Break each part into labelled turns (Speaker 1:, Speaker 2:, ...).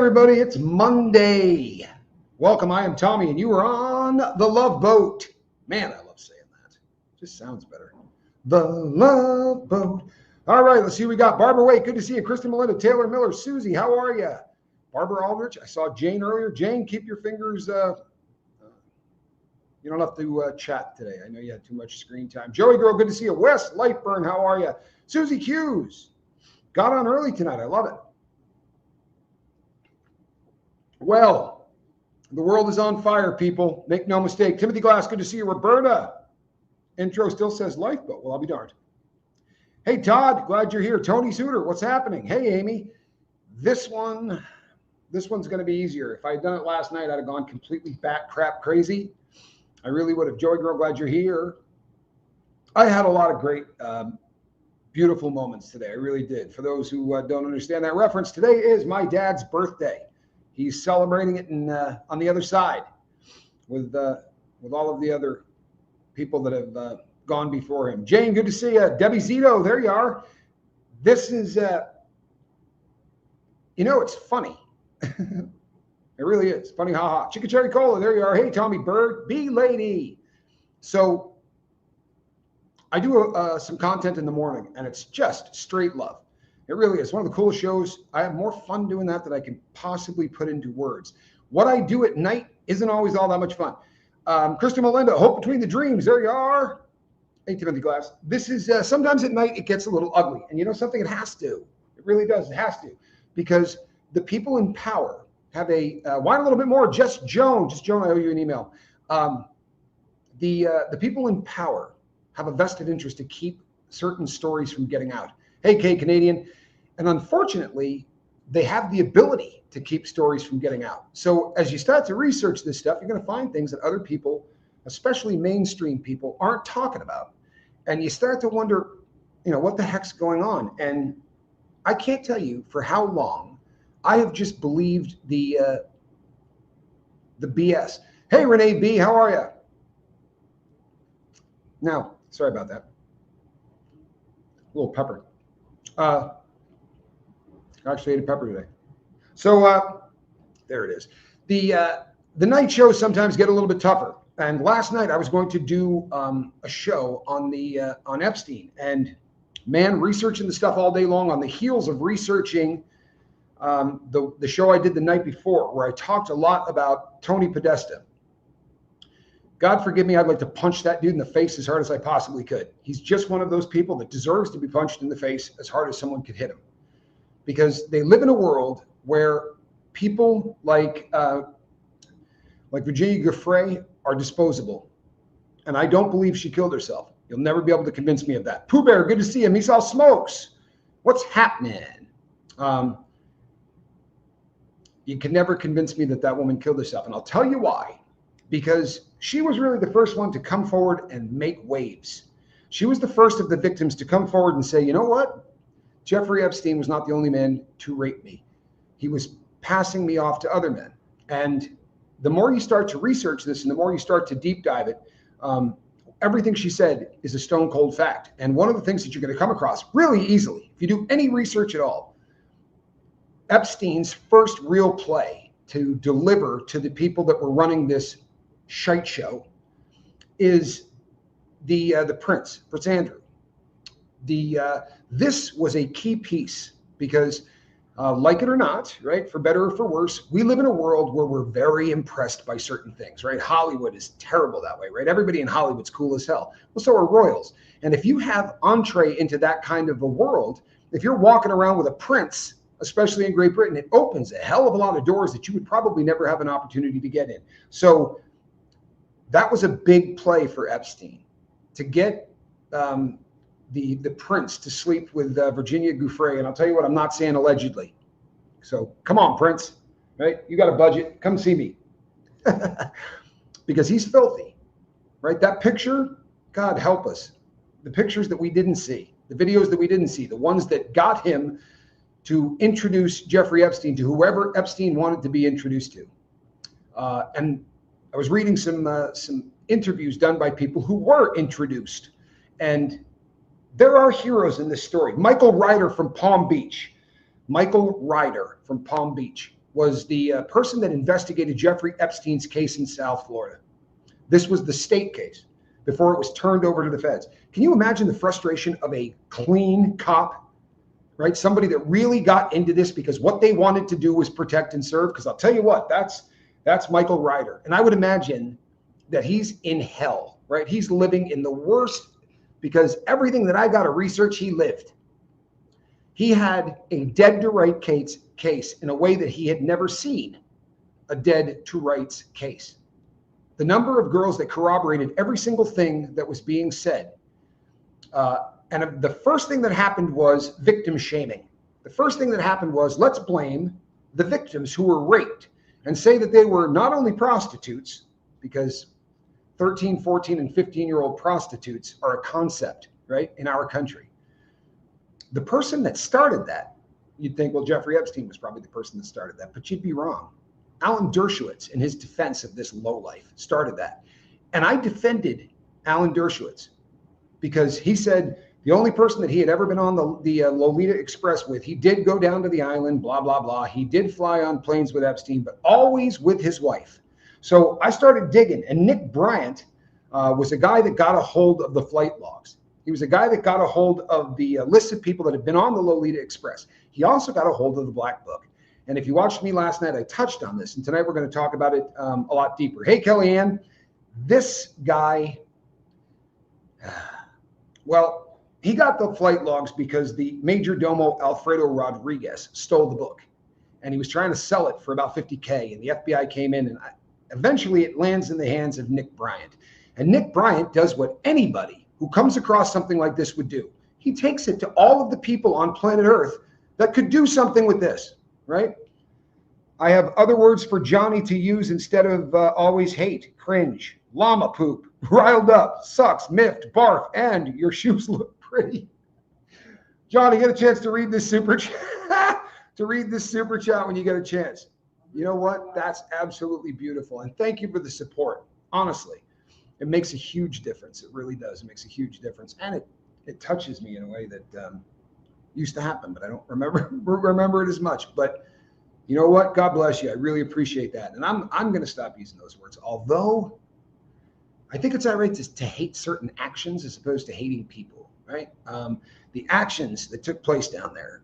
Speaker 1: everybody, it's Monday. Welcome, I am Tommy, and you are on the Love Boat. Man, I love saying that. It just sounds better. The Love Boat. All right, let's see what we got. Barbara Wait, good to see you. Kristen Melinda, Taylor Miller, Susie, how are you? Barbara Aldrich, I saw Jane earlier. Jane, keep your fingers, you don't have to chat today. I know you had too much screen time. Joey Girl, good to see you. Wes Lightburn, how are you? Susie Hughes, got on early tonight. I love it. Well, the world is on fire, people. Make no mistake. Timothy Glass, good to see you. Roberta, intro still says lifeboat. Well, I'll be darned. Hey, Todd, glad you're here. Tony Suter, what's happening? Hey, Amy. This one's going to be easier. If I had done it last night, I'd have gone completely bat crap crazy. I really would have. Joey Girl, glad you're here. I had a lot of great, beautiful moments today. I really did. For those who don't understand that reference, today is my dad's birthday. He's celebrating it on the other side with all of the other people that have gone before him. Jane, good to see you. Debbie Zito, there you are. This is, it's funny. It really is. Funny, haha. Chicken Cherry Cola, there you are. Hey, Tommy Bird, B-Lady. So I do some content in the morning, and it's just straight love. It really is. One of the coolest shows. I have more fun doing that than I can possibly put into words. What I do at night isn't always all that much fun. Kristen Melinda, Hope Between the Dreams. There you are. Hey, Timothy Glass. This is sometimes at night it gets a little ugly. And you know something? It has to. It really does. It has to. Because the people in power have a, whine a little bit more. Just Joan, I owe you an email. The people in power have a vested interest to keep certain stories from getting out. Hey, Kay Canadian. And unfortunately, they have the ability to keep stories from getting out. So as you start to research this stuff, you're going to find things that other people, especially mainstream people, aren't talking about. And you start to wonder, what the heck's going on? And I can't tell you for how long I have just believed the BS. Hey, Renee B., how are you? Now, sorry about that. A little pepper. Actually ate a pepper today. So there it is. The night shows sometimes get a little bit tougher. And last night I was going to do a show on Epstein, and man, researching the stuff all day long on the heels of researching the show I did the night before, where I talked a lot about Tony Podesta. God forgive me, I'd like to punch that dude in the face as hard as I possibly could. He's just one of those people that deserves to be punched in the face as hard as someone could hit him. Because they live in a world where people like Virginia Giuffre are disposable. And I don't believe she killed herself. You'll never be able to convince me of that. Pooh Bear, good to see him. He saw smokes. What's happening? You can never convince me that woman killed herself. And I'll tell you why. Because she was really the first one to come forward and make waves. She was the first of the victims to come forward and say, you know what? Jeffrey Epstein was not the only man to rape me. He was passing me off to other men. And the more you start to research this and the more you start to deep dive it, everything she said is a stone cold fact. And one of the things that you're going to come across really easily, if you do any research at all, Epstein's first real play to deliver to the people that were running this shite show is the Prince Andrew. This was a key piece because, like it or not, right, for better or for worse, we live in a world where we're very impressed by certain things, right? Hollywood is terrible that way, right? Everybody in Hollywood's cool as hell. Well, so are royals. And if you have entree into that kind of a world, if you're walking around with a prince, especially in Great Britain, it opens a hell of a lot of doors that you would probably never have an opportunity to get in. So that was a big play for Epstein, to get the prince to sleep with Virginia Giuffre. And I'll tell you what, I'm not saying allegedly. So come on, Prince, right? You got a budget. Come see me. Because he's filthy, right? That picture, God help us. The pictures that we didn't see, the videos that we didn't see, the ones that got him to introduce Jeffrey Epstein to whoever Epstein wanted to be introduced to. And I was reading some interviews done by people who were introduced. And there are heroes in this story. Michael Ryder from Palm Beach. was the person that investigated Jeffrey Epstein's case in South Florida. This was the state case before it was turned over to the feds. Can you imagine the frustration of a clean cop, right? Somebody that really got into this because what they wanted to do was protect and serve. Because I'll tell you what, that's Michael Ryder. And I would imagine that he's in hell, right? He's living in the worst, because everything that I got to research, he lived. He had a dead to rights case in a way that he had never seen a dead to rights case. The number of girls that corroborated every single thing that was being said. And the first thing that happened was victim shaming. The first thing that happened was, let's blame the victims who were raped and say that they were not only prostitutes, because 13, 14, and 15-year-old prostitutes are a concept, right, in our country. The person that started that, you'd think, well, Jeffrey Epstein was probably the person that started that, but you'd be wrong. Alan Dershowitz, in his defense of this lowlife, started that. And I defended Alan Dershowitz because he said the only person that he had ever been on the Lolita Express with, he did go down to the island, blah, blah, blah. He did fly on planes with Epstein, but always with his wife. So I started digging, and Nick Bryant was a guy that got a hold of the flight logs. He was a guy that got a hold of the list of people that had been on the Lolita Express. He also got a hold of the Black Book. And if you watched me last night, I touched on this. And tonight we're going to talk about it a lot deeper. Hey, Kellyanne, this guy, well, he got the flight logs because the major domo Alfredo Rodriguez stole the book. And he was trying to sell it for about $50K. And the FBI came in, and eventually it lands in the hands of Nick Bryant. And Nick Bryant does what anybody who comes across something like this would do. He takes it to all of the people on planet Earth that could do something with this, right? I have other words for Johnny to use instead of always hate: cringe, llama poop, riled up, sucks, miffed, barf, and your shoes look pretty. Johnny, get a chance to read this super chat. To read this super chat when you get a chance. You know what? That's absolutely beautiful. And thank you for the support. Honestly, it makes a huge difference. It really does. It makes a huge difference. And it touches me in a way that used to happen, but I don't remember it as much. But you know what? God bless you. I really appreciate that. And I'm going to stop using those words. Although I think it's all right to hate certain actions as opposed to hating people, right? The actions that took place down there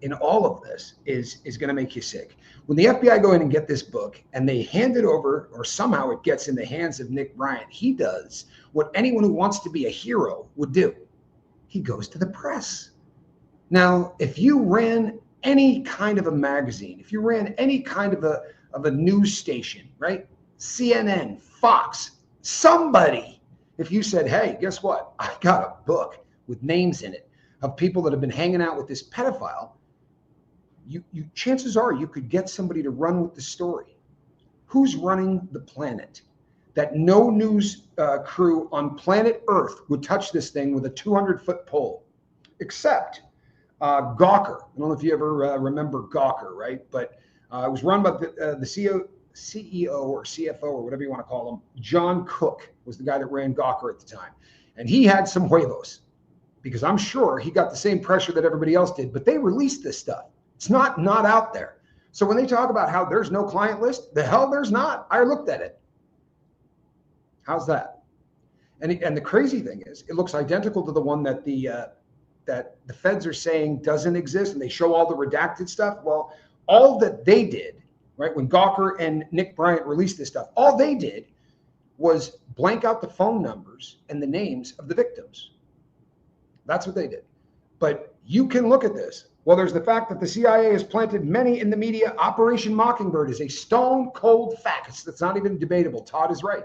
Speaker 1: in all of this is going to make you sick. When the FBI go in and get this book and they hand it over, or somehow it gets in the hands of Nick Bryant, he does what anyone who wants to be a hero would do. He goes to the press. Now, if you ran any kind of a magazine, if you ran any kind of a news station, right? CNN, Fox, somebody, if you said, hey, guess what? I got a book with names in it of people that have been hanging out with this pedophile, you chances are you could get somebody to run with the story. Who's running the planet? That no news crew on planet Earth would touch this thing with a 200-foot pole, except Gawker. I don't know if you ever remember Gawker, right? But it was run by the CEO or CFO or whatever you want to call him. John Cook was the guy that ran Gawker at the time. And he had some huevos, because I'm sure he got the same pressure that everybody else did, but they released this stuff. It's not out there. So when they talk about how there's no client list, the hell there's not. I looked at it. How's that? And the crazy thing is, it looks identical to the one that the feds are saying doesn't exist, and they show all the redacted stuff. Well, all that they did, right, when Gawker and Nick Bryant released this stuff, all they did was blank out the phone numbers and the names of the victims. That's what they did. But you can look at this. Well, there's the fact that the CIA has planted many in the media. Operation Mockingbird is a stone cold fact. That's not even debatable. Todd is right.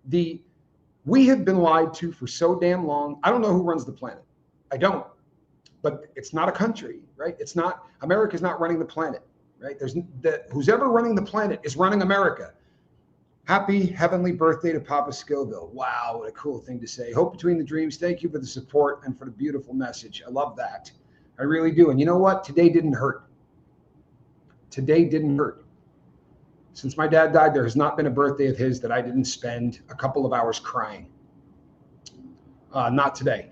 Speaker 1: We have been lied to for so damn long. I don't know who runs the planet. I don't. But it's not a country, right? It's not, America's not running the planet, right? Who's ever running the planet is running America. Happy heavenly birthday to Papa Scoville. Wow, what a cool thing to say. Hope between the dreams. Thank you for the support and for the beautiful message. I love that. I really do. And you know what? Today didn't hurt. Today didn't hurt. Since my dad died, there has not been a birthday of his that I didn't spend a couple of hours crying. Not today.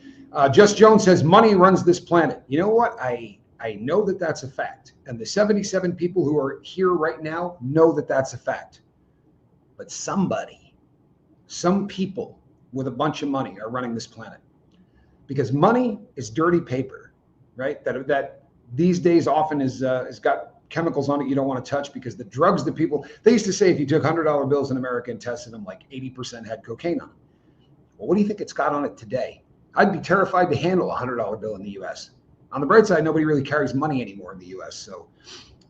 Speaker 1: Just Jones says, money runs this planet. You know what? I I know that that's a fact. And the 77 people who are here right now know that that's a fact. But somebody, some people with a bunch of money are running this planet. Because money is dirty paper, right? That these days often is got chemicals on it you don't want to touch, because the drugs that people, they used to say if you took $100 bills in America and tested them, like 80% had cocaine on it. Well, what do you think it's got on it today? I'd be terrified to handle a $100 bill in the US. On the bright side, nobody really carries money anymore in the US. So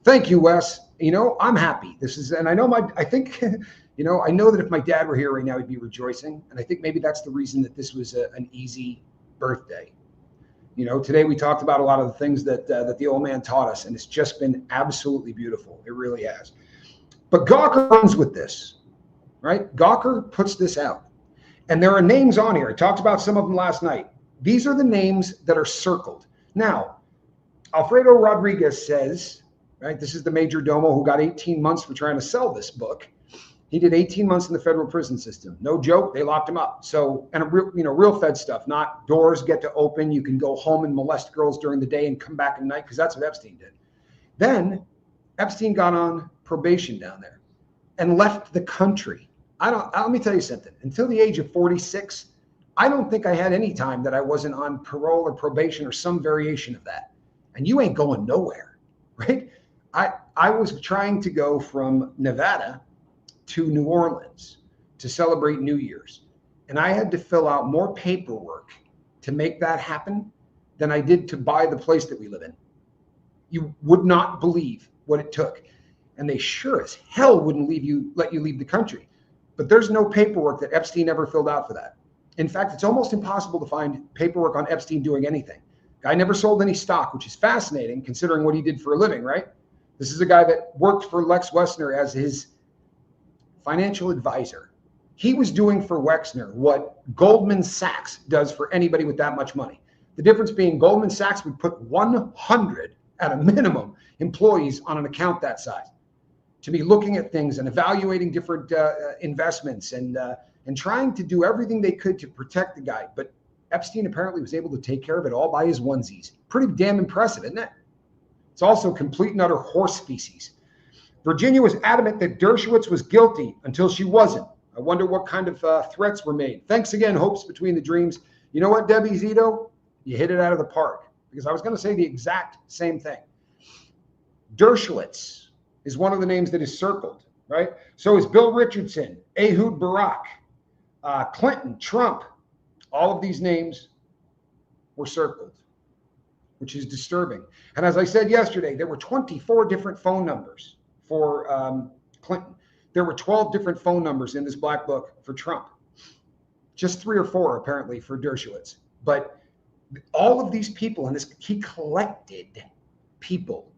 Speaker 1: thank you, Wes. You know, I'm happy. This is, and I know I think, you know, I know that if my dad were here right now, he'd be rejoicing. And I think maybe that's the reason that this was an easy birthday. You know, today we talked about a lot of the things that the old man taught us, and it's just been absolutely beautiful. It really has. But Gawker runs with this, right? Gawker puts this out. And there are names on here. I talked about some of them last night. These are the names that are circled. Now, Alfredo Rodriguez says, right, this is the major domo who got 18 months for trying to sell this book. He did 18 months in the federal prison system. No joke, they locked him up. So, and real Fed stuff, not doors get to open. You can go home and molest girls during the day and come back at night, because that's what Epstein did. Then Epstein got on probation down there and left the country. Let me tell you something. Until the age of 46, I don't think I had any time that I wasn't on parole or probation or some variation of that. And you ain't going nowhere, right? I was trying to go from Nevada to New Orleans to celebrate New Year's. And I had to fill out more paperwork to make that happen than I did to buy the place that we live in. You would not believe what it took. And they sure as hell wouldn't let you leave the country. But there's no paperwork that Epstein ever filled out for that. In fact, it's almost impossible to find paperwork on Epstein doing anything. Guy never sold any stock, which is fascinating considering what he did for a living, right? This is a guy that worked for Lex Wessner as his financial advisor. He was doing for Wexner what Goldman Sachs does for anybody with that much money. The difference being Goldman Sachs would put 100 at a minimum employees on an account that size to be looking at things and evaluating different investments and trying to do everything they could to protect the guy. But Epstein apparently was able to take care of it all by his onesies. Pretty damn impressive, isn't it? It's also complete and utter horse feces. Virginia was adamant that Dershowitz was guilty until she wasn't. I wonder what kind of threats were made. Thanks again, Hopes Between the Dreams. You know what, Debbie Zito? You hit it out of the park, because I was going to say the exact same thing. Dershowitz is one of the names that is circled, right? So is Bill Richardson, Ehud Barak, Clinton, Trump. All of these names were circled, which is disturbing. And as I said yesterday, there were 24 different phone numbers for Clinton. There were 12 different phone numbers in this black book for Trump. Just 3 or 4 apparently for Dershowitz. But all of these people in this, he collected people.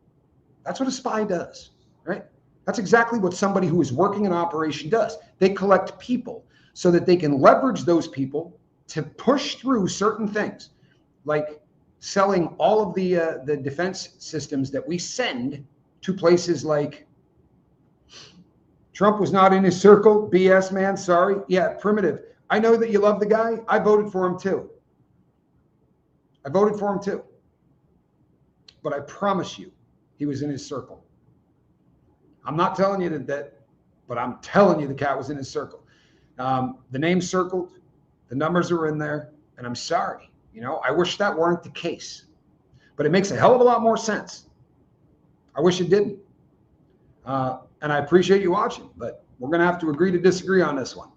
Speaker 1: That's what a spy does, right? That's exactly what somebody who is working an operation does. They collect people so that they can leverage those people to push through certain things, like selling all of the defense systems that we send to places like Trump was not in his circle. BS, man. Sorry. Yeah, Primitive. I know that you love the guy. I voted for him too. But I promise you, he was in his circle. I'm not telling you that, but I'm telling you the cat was in his circle. The name's circled. The numbers are in there. And I'm sorry. You know, I wish that weren't the case. But it makes a hell of a lot more sense. I wish it didn't. And I appreciate you watching, but we're going to have to agree to disagree on this one.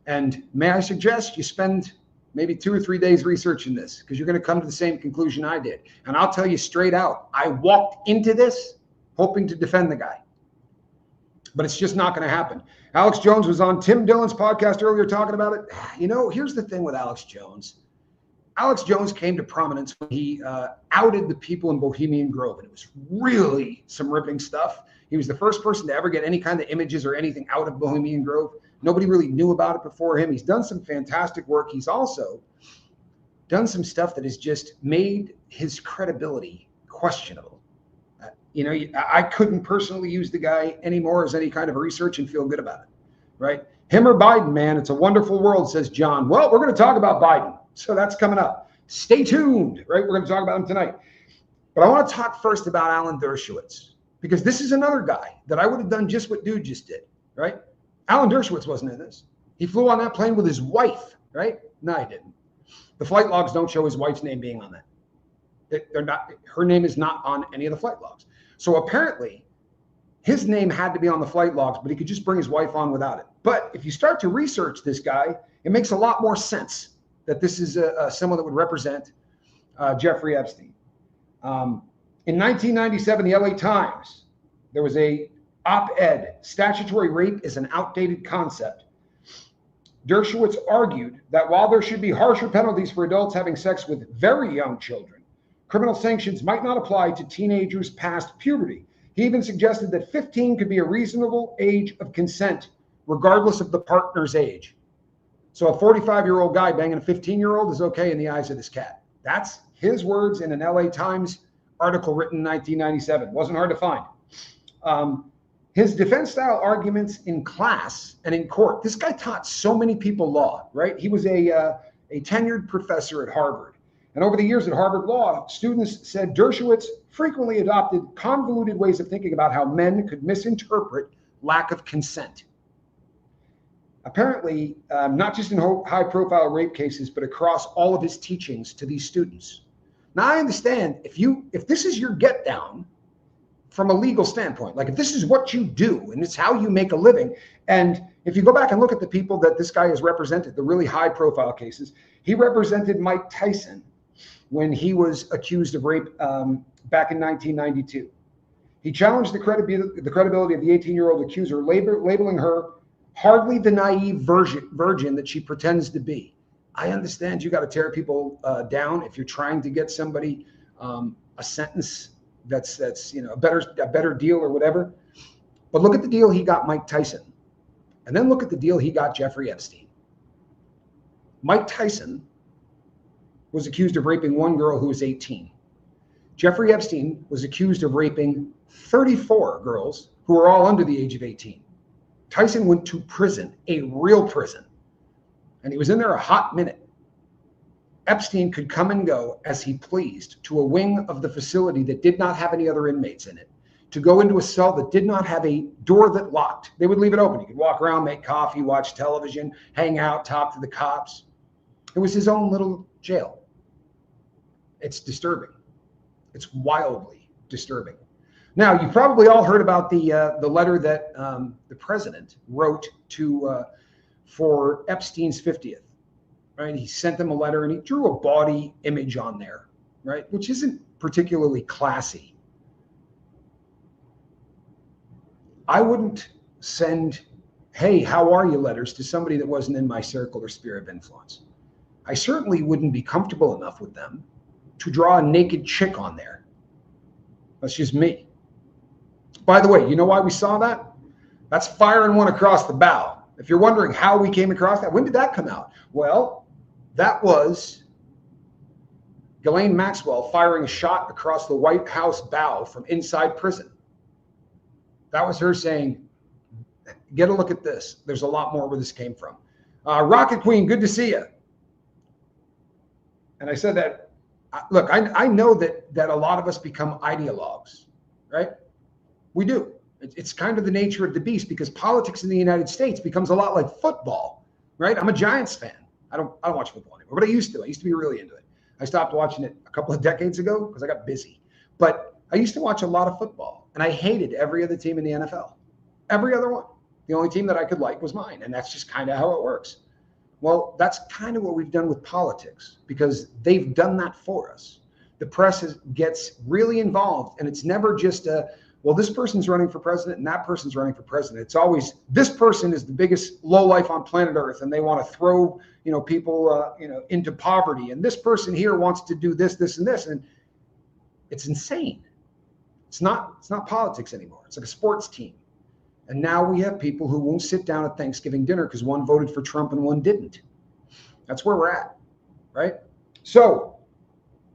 Speaker 1: And may I suggest you spend maybe 2 or 3 days researching this, because you're going to come to the same conclusion I did. And I'll tell you straight out, I walked into this hoping to defend the guy, but it's just not going to happen. Alex Jones was on Tim Dillon's podcast earlier talking about it. You know, here's the thing with Alex Jones. Alex Jones came to prominence when he outed the people in Bohemian Grove, and it was really some ripping stuff. He was the first person to ever get any kind of images or anything out of Bohemian Grove. Nobody really knew about it before him. He's done some fantastic work. He's also done some stuff that has just made his credibility questionable. You know, I couldn't personally use the guy anymore as any kind of research and feel good about it, right? Him or Biden, man, it's a wonderful world, says John. Well, we're going to talk about Biden. So that's coming up. Stay tuned, right? We're going to talk about him tonight. But I want to talk first about Alan Dershowitz, because this is another guy that I would have done just what dude just did, right? Alan Dershowitz wasn't in this. He flew on that plane with his wife, right? No, he didn't. The flight logs don't show his wife's name being on that. They're not. Her name is not on any of the flight logs. So apparently, his name had to be on the flight logs, but he could just bring his wife on without it. But if you start to research this guy, it makes a lot more sense that this is someone that would represent Jeffrey Epstein. In 1997, the LA Times, there was a op-ed, statutory rape is an outdated concept. Dershowitz argued that while there should be harsher penalties for adults having sex with very young children, criminal sanctions might not apply to teenagers past puberty. He even suggested that 15 could be a reasonable age of consent, regardless of the partner's age. So a 45-year-old guy banging a 15-year-old is okay in the eyes of this cat. That's his words in an LA Times article written in 1997. Wasn't hard to find. His defense style arguments in class and in court. This guy taught so many people law, right? He was a tenured professor at Harvard. And over the years at Harvard Law, students said Dershowitz frequently adopted convoluted ways of thinking about how men could misinterpret lack of consent. Apparently, not just in high-profile rape cases, but across all of his teachings to these students. Now, I understand if this is your get down from a legal standpoint, like if this is what you do and it's how you make a living, and if you go back and look at the people that this guy has represented, the really high-profile cases, he represented Mike Tyson when he was accused of rape back in 1992. He challenged the credibility of the 18-year-old accuser, labeling her hardly the naive virgin that she pretends to be. I understand you got to tear people down if you're trying to get somebody a sentence that's a better deal or whatever. But look at the deal he got Mike Tyson, and then look at the deal he got Jeffrey Epstein. Mike Tyson was accused of raping one girl who was 18. Jeffrey Epstein was accused of raping 34 girls who were all under the age of 18. Tyson went to prison, a real prison, and he was in there a hot minute. Epstein could come and go as he pleased to a wing of the facility that did not have any other inmates in it, to go into a cell that did not have a door that locked. They would leave it open. He could walk around, make coffee, watch television, hang out, talk to the cops. It was his own little jail. It's disturbing. It's wildly disturbing. Now, you've probably all heard about the letter that the president wrote for Epstein's 50th, right? He sent them a letter and he drew a body image on there, right? Which isn't particularly classy. I wouldn't send, hey, how are you letters to somebody that wasn't in my circle or sphere of influence. I certainly wouldn't be comfortable enough with them to draw a naked chick on there. That's just me. By the way, you know why we saw that? That's firing one across the bow. If you're wondering how we came across that, when did that come out? Well, that was Ghislaine Maxwell firing a shot across the White House bow from inside prison. That was her saying, get a look at this. There's a lot more where this came from. Rocket Queen, good to see you. And I said that, look, I know that a lot of us become ideologues, right? We do. It's kind of the nature of the beast, because politics in the United States becomes a lot like football, right? I'm a Giants fan. I don't watch football anymore, but I used to. I used to be really into it. I stopped watching it a couple of decades ago because I got busy. But I used to watch a lot of football, and I hated every other team in the NFL. Every other one. The only team that I could like was mine, and that's just kind of how it works. Well, that's kind of what we've done with politics, because they've done that for us. The press gets really involved, and it's never just well, this person's running for president and that person's running for president. It's always, this person is the biggest lowlife on planet Earth, and they want to throw, people, into poverty. And this person here wants to do this, this, and this. And it's insane. It's not politics anymore. It's like a sports team. And now we have people who won't sit down at Thanksgiving dinner because one voted for Trump and one didn't. That's where we're at, right? So,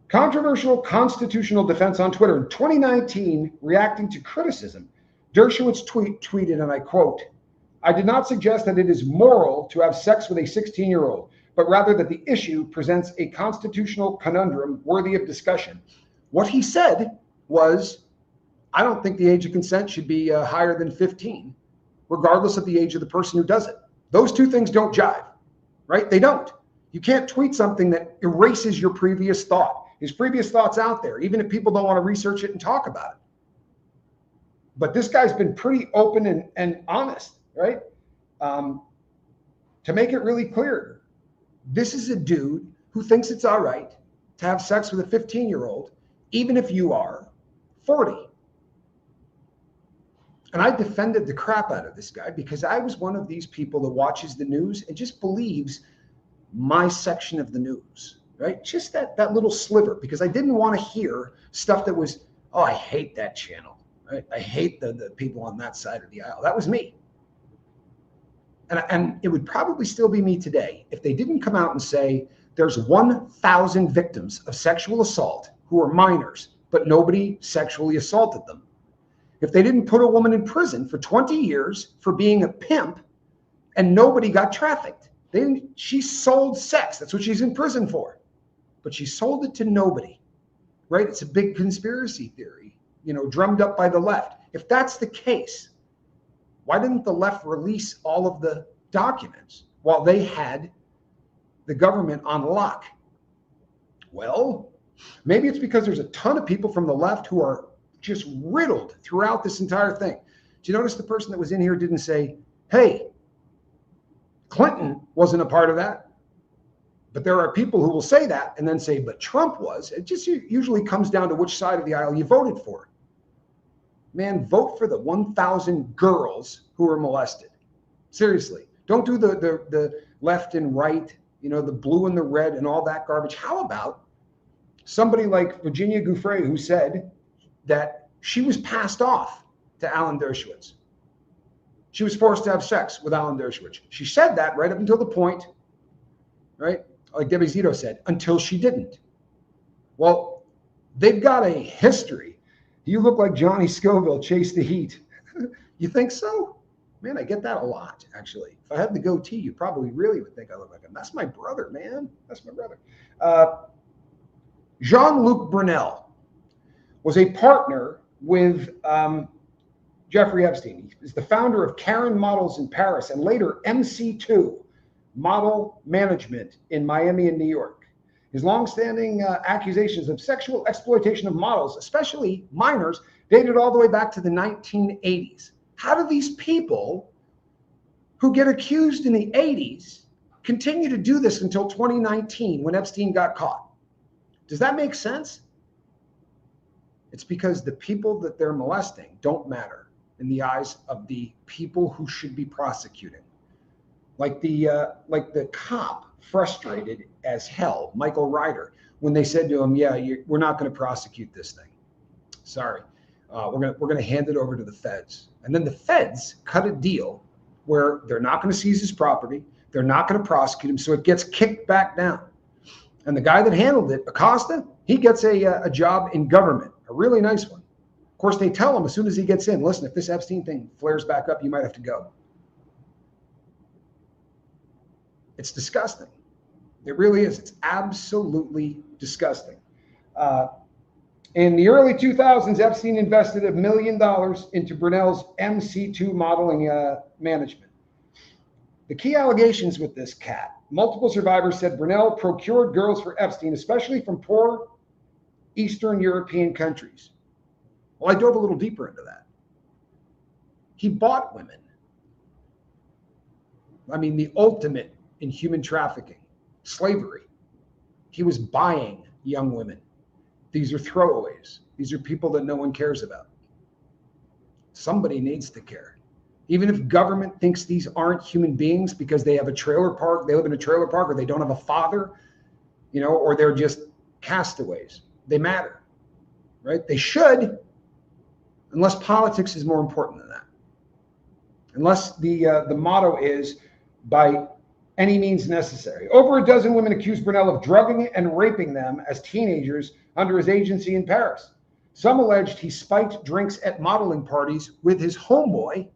Speaker 1: controversial constitutional defense on Twitter. In 2019, reacting to criticism, Dershowitz tweeted, and I quote, "I did not suggest that it is moral to have sex with a 16-year-old, but rather that the issue presents a constitutional conundrum worthy of discussion. What he said was, I don't think the age of consent should be higher than 15, regardless of the age of the person who does it. Those two things don't jive, right? They don't. You can't tweet something that erases your previous thought. His previous thought's out there, even if people don't want to research it and talk about it. But this guy's been pretty open and honest, right? To make it really clear, this is a dude who thinks it's all right to have sex with a 15-year-old, even if you are 40. And I defended the crap out of this guy because I was one of these people that watches the news and just believes my section of the news, right? Just that little sliver, because I didn't want to hear stuff that was, oh, I hate that channel, right? I hate the people on that side of the aisle. That was me. And it would probably still be me today if they didn't come out and say there's 1,000 victims of sexual assault who are minors, but nobody sexually assaulted them. If they didn't put a woman in prison for 20 years for being a pimp and nobody got trafficked. She sold sex. That's what she's in prison for. But she sold it to nobody, right? It's a big conspiracy theory, drummed up by the left. If that's the case, why didn't the left release all of the documents while they had the government on lock? Well, maybe it's because there's a ton of people from the left who are just riddled throughout this entire thing. Did you notice the person that was in here didn't say, hey, Clinton wasn't a part of that? But there are people who will say that and then say, but Trump was. It just usually comes down to which side of the aisle you voted for. Man, vote for the 1,000 girls who were molested. Seriously, don't do the left and right, the blue and the red and all that garbage. How about somebody like Virginia Giuffre, who said that she was passed off to Alan Dershowitz? She was forced to have sex with Alan Dershowitz. She said that right up until the point, right? Like Debbie Zito said, until she didn't. Well, they've got a history. You look like Johnny Scoville, Chase the Heat. You think so? Man, I get that a lot, actually. If I had the goatee, you probably really would think I look like him. That's my brother, man. That's my brother. Jean-Luc Brunel was a partner with Jeffrey Epstein. He is the founder of Karen Models in Paris and later MC2 Model Management in Miami and New York. His longstanding accusations of sexual exploitation of models, especially minors, dated all the way back to the 1980s. How do these people who get accused in the 80s continue to do this until 2019 when Epstein got caught? Does that make sense? It's because the people that they're molesting don't matter in the eyes of the people who should be prosecuting. Like the cop, frustrated as hell, Michael Ryder, when they said to him, yeah, we're not going to prosecute this thing. Sorry. We're going to hand it over to the feds. And then the feds cut a deal where they're not going to seize his property. They're not going to prosecute him. So it gets kicked back down. And the guy that handled it, Acosta, he gets a job in government, a really nice one. Of course, they tell him as soon as he gets in, listen, if this Epstein thing flares back up, you might have to go. It's disgusting. It really is. It's absolutely disgusting. In the early 2000s, Epstein invested $1 million into Brunel's MC2 modeling management. The key allegations with this cat, multiple survivors said Brunel procured girls for Epstein, especially from poor Eastern European countries. Well, I dove a little deeper into that. He bought women. I mean, the ultimate in human trafficking, slavery. He was buying young women. These are throwaways. These are people that no one cares about. Somebody needs to care. Even if government thinks these aren't human beings because they have a trailer park, they live in a trailer park, or they don't have a father, or they're just castaways. They matter, right? They should, unless politics is more important than that. Unless the motto is by any means necessary. Over a dozen women accused Brunel of drugging and raping them as teenagers under his agency in Paris. Some alleged he spiked drinks at modeling parties with his homeboy,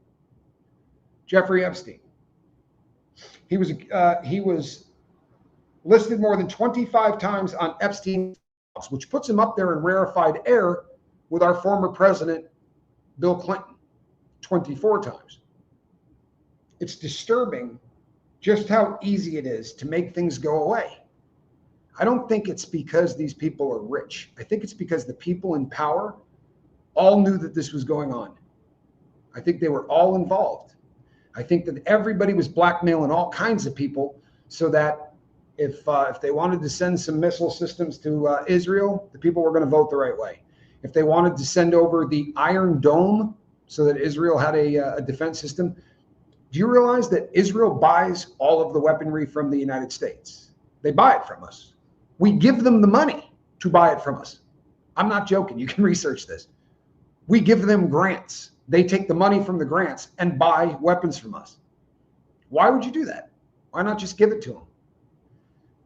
Speaker 1: Jeffrey Epstein. He was listed more than 25 times on Epstein's which puts him up there in rarefied air with our former president, Bill Clinton, 24 times. It's disturbing just how easy it is to make things go away. I don't think it's because these people are rich. I think it's because the people in power all knew that this was going on. I think they were all involved. I think that everybody was blackmailing all kinds of people so that if they wanted to send some missile systems to Israel, the people were going to vote the right way. If they wanted to send over the Iron Dome so that Israel had a defense system, do you realize that Israel buys all of the weaponry from the United States? They buy it from us. We give them the money to buy it from us. I'm not joking. You can research this. We give them grants. They take the money from the grants and buy weapons from us. Why would you do that? Why not just give it to them?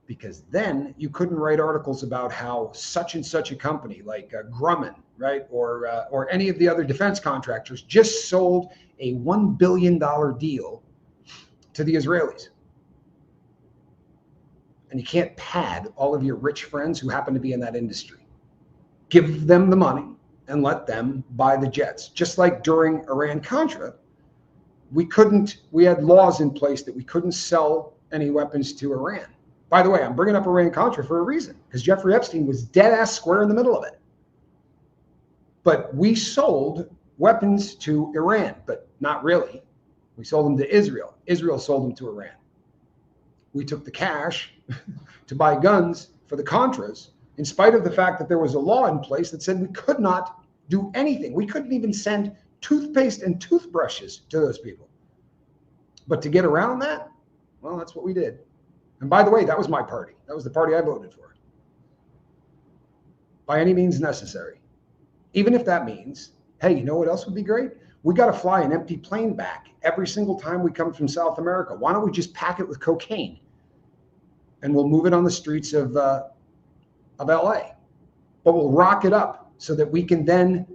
Speaker 1: Because then you couldn't write articles about how such and such a company like Grumman, right, or any of the other defense contractors just sold a $1 billion deal to the Israelis. And you can't pad all of your rich friends who happen to be in that industry. Give them the money and let them buy the jets. Just like during Iran-Contra, we had laws in place that we couldn't sell any weapons to Iran. By the way, I'm bringing up Iran-Contra for a reason, because Jeffrey Epstein was dead ass square in the middle of it. But we sold weapons to Iran, but not really. We sold them to Israel. Israel sold them to Iran. We took the cash to buy guns for the Contras, in spite of the fact that there was a law in place that said we could not do anything. We couldn't even send toothpaste and toothbrushes to those people. But to get around that, well, that's what we did. And by the way, that was my party. That was the party I voted for. By any means necessary. Even if that means, hey, you know what else would be great? We got to fly an empty plane back every single time we come from South America. Why don't we just pack it with cocaine? And we'll move it on the streets of LA. But we'll rock it up so that we can then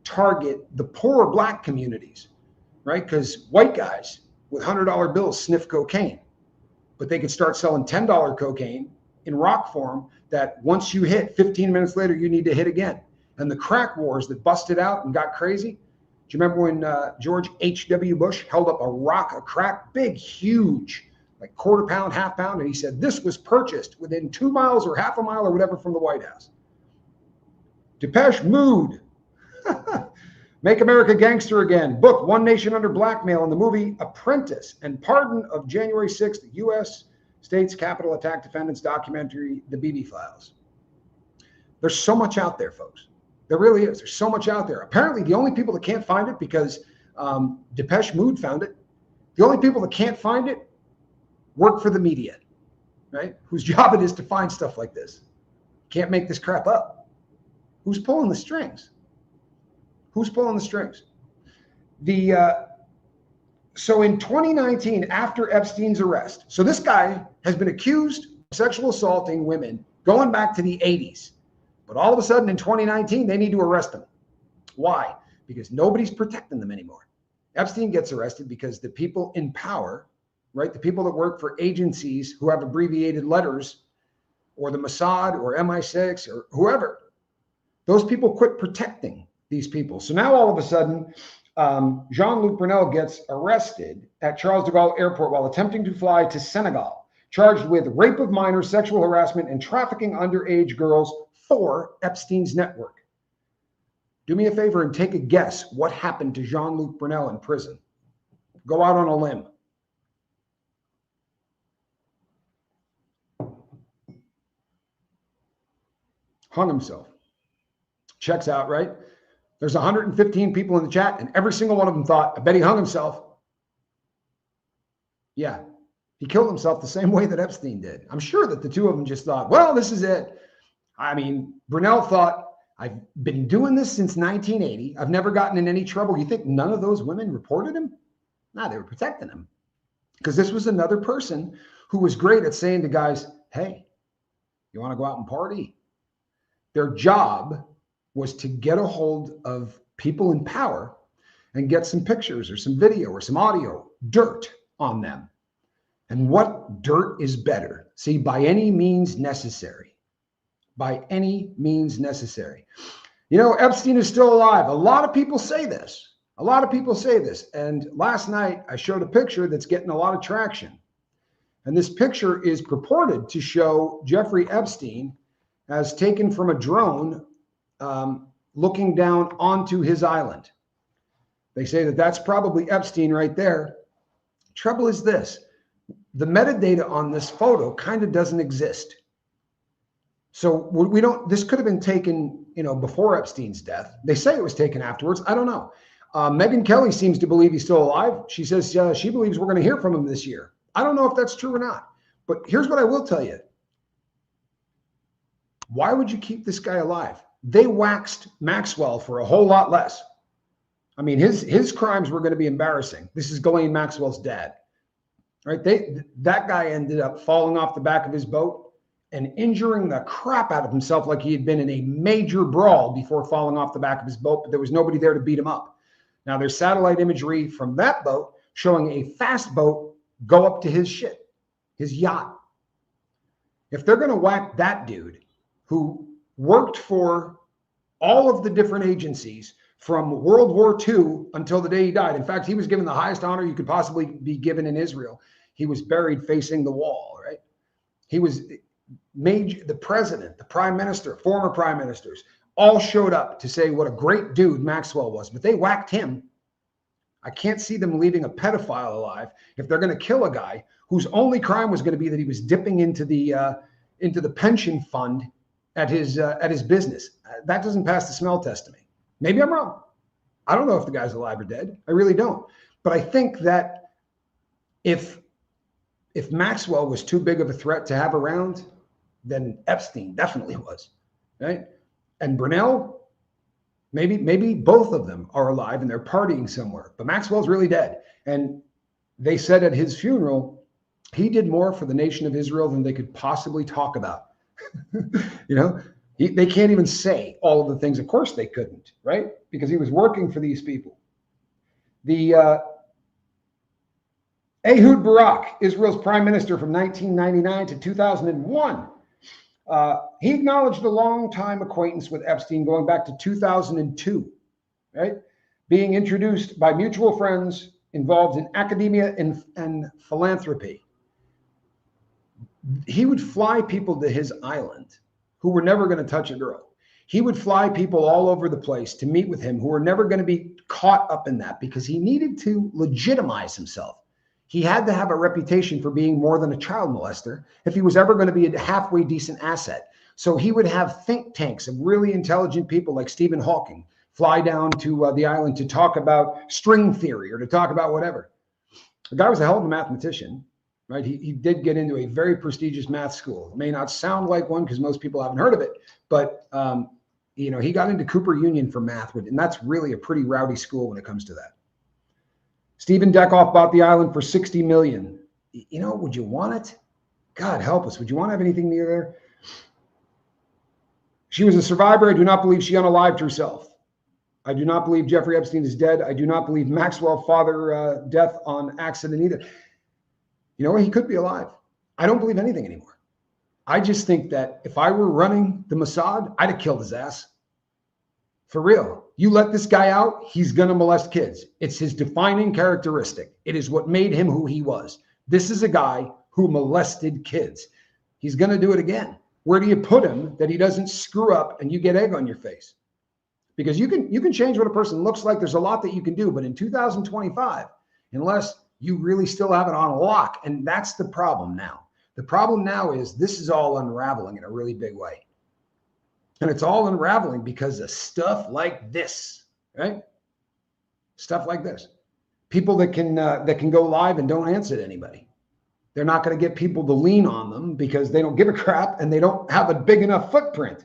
Speaker 1: target the poorer black communities, right? Because white guys with $100 bills sniff cocaine. But they could start selling $10 cocaine in rock form that once you hit, 15 minutes later, you need to hit again. And the crack wars that busted out and got crazy. Do you remember when George H.W. Bush held up a crack, big, huge, like quarter pound, half pound, and he said, this was purchased within 2 miles or half a mile or whatever from the White House. Depeche Mode. Make America Gangster Again. Book One Nation Under Blackmail in the movie Apprentice and Pardon of January 6th, U.S. States Capitol Attack Defendants documentary, The BB Files. There's so much out there, folks. There really is. There's so much out there. Apparently, the only people that can't find it, because Depeche Mode found it, the only people that can't find it work for the media, right? Whose job it is to find stuff like this. Can't make this crap up. Who's pulling the strings? Who's pulling the strings? So in 2019, after Epstein's arrest, so this guy has been accused of sexual assaulting women going back to the 80s. But all of a sudden in 2019, they need to arrest him. Why? Because nobody's protecting them anymore. Epstein gets arrested because the people in power, right, the people that work for agencies who have abbreviated letters, or the Mossad or MI6 or whoever, those people quit protecting these people. So now all of a sudden, Jean-Luc Brunel gets arrested at Charles de Gaulle Airport while attempting to fly to Senegal, charged with rape of minors, sexual harassment, and trafficking underage girls for Epstein's network. Do me a favor and take a guess what happened to Jean-Luc Brunel in prison. Go out on a limb. Hung himself. Checks out, right? There's 115 people in the chat, and every single one of them thought, I bet he hung himself. Yeah, he killed himself the same way that Epstein did. I'm sure that the two of them just thought, well, this is it. I mean, Brunel thought, I've been doing this since 1980. I've never gotten in any trouble. You think none of those women reported him? No, they were protecting him. Because this was another person who was great at saying to guys, hey, you want to go out and party? Their job was to get a hold of people in power and get some pictures or some video or some audio, dirt on them. And what dirt is better? See, by any means necessary. by any means necessary. You know, Epstein is still alive. A lot of people say this. A lot of people say this. And last night I showed a picture that's getting a lot of traction. And this picture is purported to show Jeffrey Epstein as taken from a drone looking down onto his island. They say that that's probably Epstein right there. Trouble is this. The metadata on this photo kind of doesn't exist. So we don't, this could have been taken, you know, before Epstein's death. They say it was taken afterwards. I don't know. Megyn Kelly seems to believe he's still alive. She says she believes we're going to hear from him this year. I don't know if that's true or not, but here's what I will tell you. Why would you keep this guy alive? They waxed Maxwell for a whole lot less. I mean, his crimes were going to be embarrassing. This is Ghislaine Maxwell's dad, right? That guy ended up falling off the back of his boat and injuring the crap out of himself like he had been in a major brawl before falling off the back of his boat, but there was nobody there to beat him up. Now, there's satellite imagery from that boat showing a fast boat go up to his ship, his yacht. If they're going to whack that dude who worked for all of the different agencies from World War II until the day he died. In fact, he was given the highest honor you could possibly be given in Israel. He was buried facing the wall, right? He was the president, the prime minister, former prime ministers, all showed up to say what a great dude Maxwell was, but they whacked him. I can't see them leaving a pedophile alive if they're going to kill a guy whose only crime was going to be that he was dipping into the pension fund at his business. That doesn't pass the smell test to me. Maybe I'm wrong. I don't know if the guy's alive or dead. I really don't. But I think that if Maxwell was too big of a threat to have around, then Epstein definitely was, right? And Brunel, maybe both of them are alive and they're partying somewhere. But Maxwell's really dead. And they said at his funeral, he did more for the nation of Israel than they could possibly talk about. You know, they can't even say all of the things. Of course they couldn't, right? Because he was working for these people. The Ehud Barak, Israel's prime minister from 1999 to 2001, he acknowledged a long-time acquaintance with Epstein going back to 2002, right? Being introduced by mutual friends involved in academia and philanthropy. He would fly people to his island who were never going to touch a girl. He would fly people all over the place to meet with him who were never going to be caught up in that because he needed to legitimize himself. He had to have a reputation for being more than a child molester if he was ever going to be a halfway decent asset. So he would have think tanks of really intelligent people like Stephen Hawking fly down to the island to talk about string theory or to talk about whatever. The guy was a hell of a mathematician. Right, he did get into a very prestigious math school. It may not sound like one because most people haven't heard of it, but you know, he got into Cooper Union for math, and that's really a pretty rowdy school when it comes to that. Stephen Deckoff bought the island for $60 million. You know, would you want it? God help us. Would you want to have anything near there? She was a survivor. I do not believe she unalived herself. I do not believe Jeffrey Epstein is dead. I do not believe Maxwell father death on accident either. You know, he could be alive. I don't believe anything anymore. I just think that if I were running the Mossad, I'd have killed his ass. For real. You let this guy out, he's going to molest kids. It's his defining characteristic. It is what made him who he was. This is a guy who molested kids. He's going to do it again. Where do you put him that he doesn't screw up and you get egg on your face? Because you can change what a person looks like. There's a lot that you can do. But in 2025, unless you really still have it on lock. And that's the problem now. The problem now is this is all unraveling in a really big way. And it's all unraveling because of stuff like this, right? Stuff like this. People that can go live and don't answer to anybody. They're not going to get people to lean on them because they don't give a crap and they don't have a big enough footprint.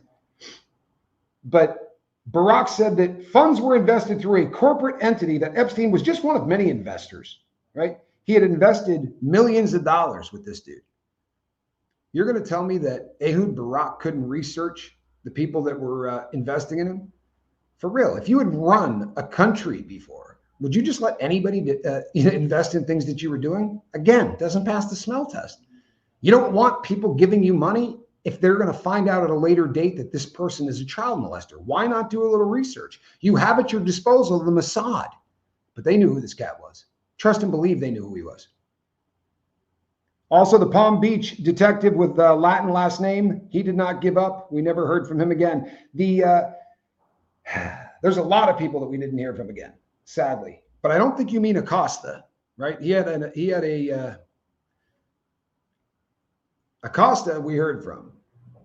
Speaker 1: But Barak said that funds were invested through a corporate entity that Epstein was just one of many investors. Right? He had invested millions of dollars with this dude. You're going to tell me that Ehud Barak couldn't research the people that were investing in him? For real, if you had run a country before, would you just let anybody invest in things that you were doing? Again, it doesn't pass the smell test. You don't want people giving you money if they're going to find out at a later date that this person is a child molester? Why not do a little research? You have at your disposal the Mossad, but they knew who this cat was. Trust and believe they knew who he was. Also, the Palm Beach detective with the Latin last name, he did not give up. We never heard from him again. There's a lot of people that we didn't hear from again, sadly. But I don't think you mean Acosta, right? Acosta we heard from.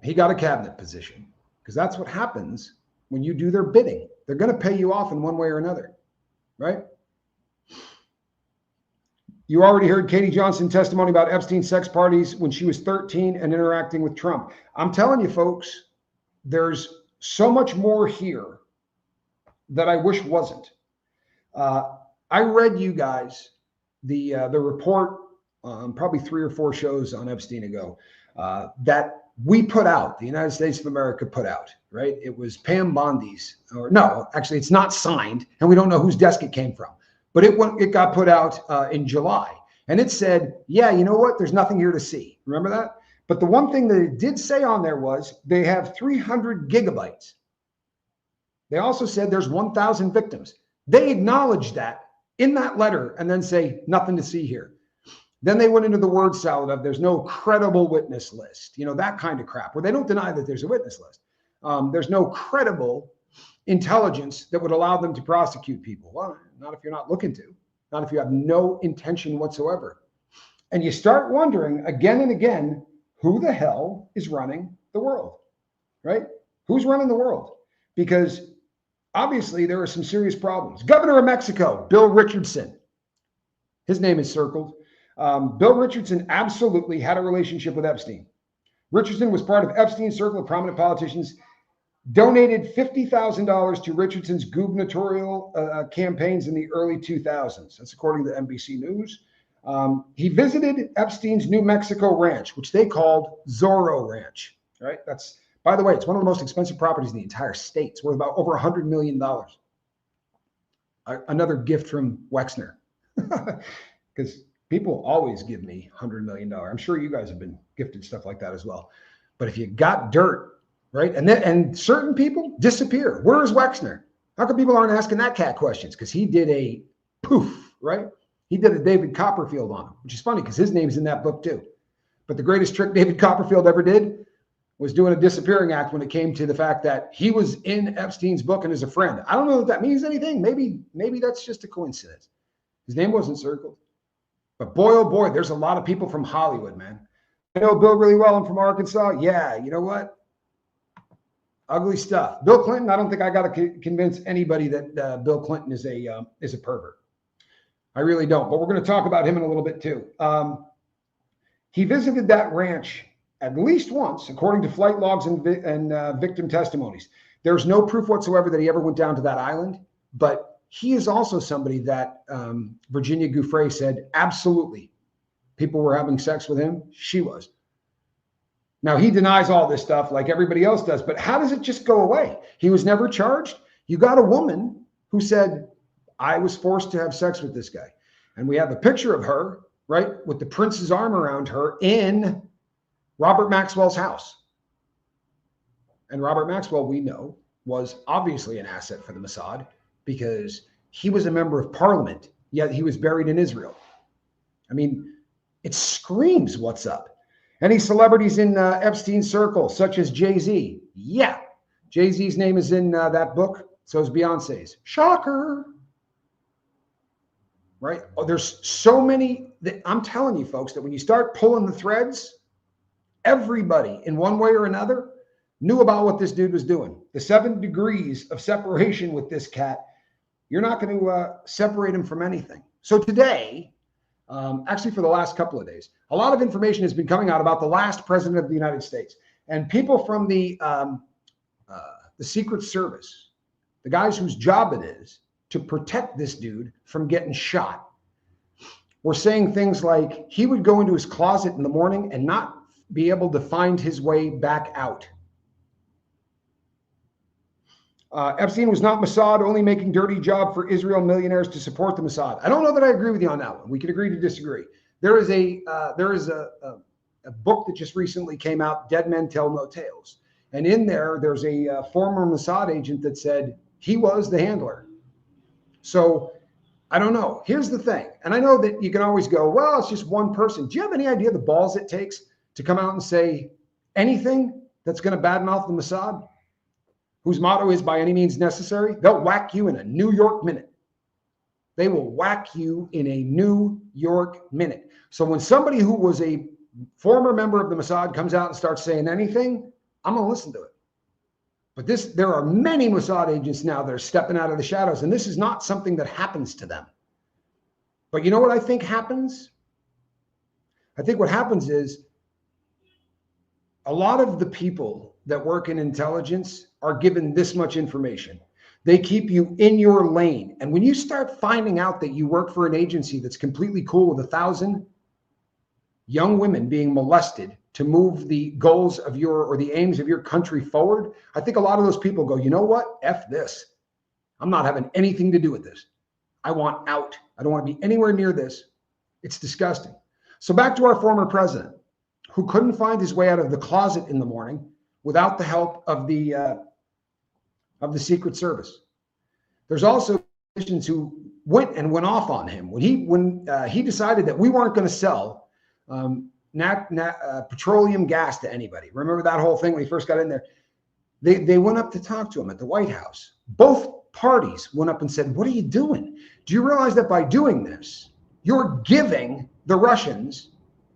Speaker 1: He got a cabinet position because that's what happens when you do their bidding. They're going to pay you off in one way or another, right? You already heard Katie Johnson testimony about Epstein's sex parties when she was 13 and interacting with Trump. I'm telling you, folks, there's so much more here that I wish wasn't. I read you guys the report probably 3 or 4 shows on Epstein ago that we put out, the United States of America put out, right? It was Pam Bondi's, or no, actually it's not signed and we don't know whose desk it came from. But it got put out in July. And it said, yeah, you know what? There's nothing here to see. Remember that? But the one thing that it did say on there was they have 300 gigabytes. They also said there's 1,000 victims. They acknowledged that in that letter and then say, nothing to see here. Then they went into the word salad of there's no credible witness list. You know, that kind of crap, where they don't deny that there's a witness list. There's no credible intelligence that would allow them to prosecute people. Well, not if you're not looking to, not if you have no intention whatsoever. And you start wondering again and again, who the hell is running the world, right? Who's running the world? Because obviously there are some serious problems. Governor of Mexico, Bill Richardson, his name is circled. Bill Richardson absolutely had a relationship with Epstein. Richardson was part of Epstein's circle of prominent politicians, donated $50,000 to Richardson's gubernatorial campaigns in the early 2000s. That's according to NBC News. He visited Epstein's New Mexico ranch, which they called Zorro Ranch, right? That's, by the way, it's one of the most expensive properties in the entire state. It's worth about over $100 million. Another gift from Wexner, because people always give me $100 million. I'm sure you guys have been gifted stuff like that as well. But if you got dirt, right? And certain people disappear. Where is Wexner? How come people aren't asking that cat questions? Because he did a poof, right? He did a David Copperfield on him, which is funny because his name's in that book too. But the greatest trick David Copperfield ever did was doing a disappearing act when it came to the fact that he was in Epstein's book and is a friend. I don't know if that means anything. Maybe that's just a coincidence. His name wasn't circled. But boy, oh boy, there's a lot of people from Hollywood, man. I know Bill really well. I'm from Arkansas. Yeah, you know what? Ugly stuff. Bill Clinton, I don't think I got to convince anybody that Bill Clinton is a pervert. I really don't. But we're going to talk about him in a little bit too. He visited that ranch at least once, according to flight logs and victim testimonies. There's no proof whatsoever that he ever went down to that island. But he is also somebody that Virginia Giuffre said, absolutely, people were having sex with him. She was. Now, he denies all this stuff like everybody else does, but how does it just go away? He was never charged. You got a woman who said, I was forced to have sex with this guy. And we have a picture of her, right, with the prince's arm around her in Robert Maxwell's house. And Robert Maxwell, we know, was obviously an asset for the Mossad because he was a member of parliament, yet he was buried in Israel. I mean, it screams what's up. Any celebrities in Epstein's circle, such as Jay-Z? Yeah. Jay-Z's name is in that book. So is Beyonce's. Shocker. Right? Oh, there's so many. I'm telling you, folks, that when you start pulling the threads, everybody in one way or another knew about what this dude was doing. The 7 degrees of separation with this cat, you're not going to separate him from anything. So today, actually for the last couple of days, a lot of information has been coming out about the last president of the United States. And people from the Secret Service, the guys whose job it is to protect this dude from getting shot, were saying things like he would go into his closet in the morning and not be able to find his way back out. Epstein was not Mossad, only making dirty job for Israel millionaires to support the Mossad. I don't know that I agree with you on that one. We could agree to disagree. There is a book that just recently came out, Dead Men Tell No Tales. And in there's a former Mossad agent that said he was the handler. So I don't know. Here's the thing. And I know that you can always go, well, it's just one person. Do you have any idea the balls it takes to come out and say anything that's going to badmouth the Mossad, whose motto is by any means necessary? They'll whack you in a New York minute. They will whack you in a New York minute. So when somebody who was a former member of the Mossad comes out and starts saying anything, I'm going to listen to it. But there are many Mossad agents now that are stepping out of the shadows, and this is not something that happens to them. But you know what I think happens? I think what happens is a lot of the people that work in intelligence are given this much information. They keep you in your lane. And when you start finding out that you work for an agency that's completely cool with 1,000 young women being molested to move the goals of or the aims of your country forward, I think a lot of those people go, you know what? F this. I'm not having anything to do with this. I want out. I don't want to be anywhere near this. It's disgusting. So back to our former president, who couldn't find his way out of the closet in the morning without the help of the Secret Service. There's also politicians who went off on him when he decided that we weren't going to sell petroleum gas to anybody. Remember that whole thing when he first got in there? They went up to talk to him at the White House. Both parties went up and said, what are you doing? Do you realize that by doing this, you're giving the Russians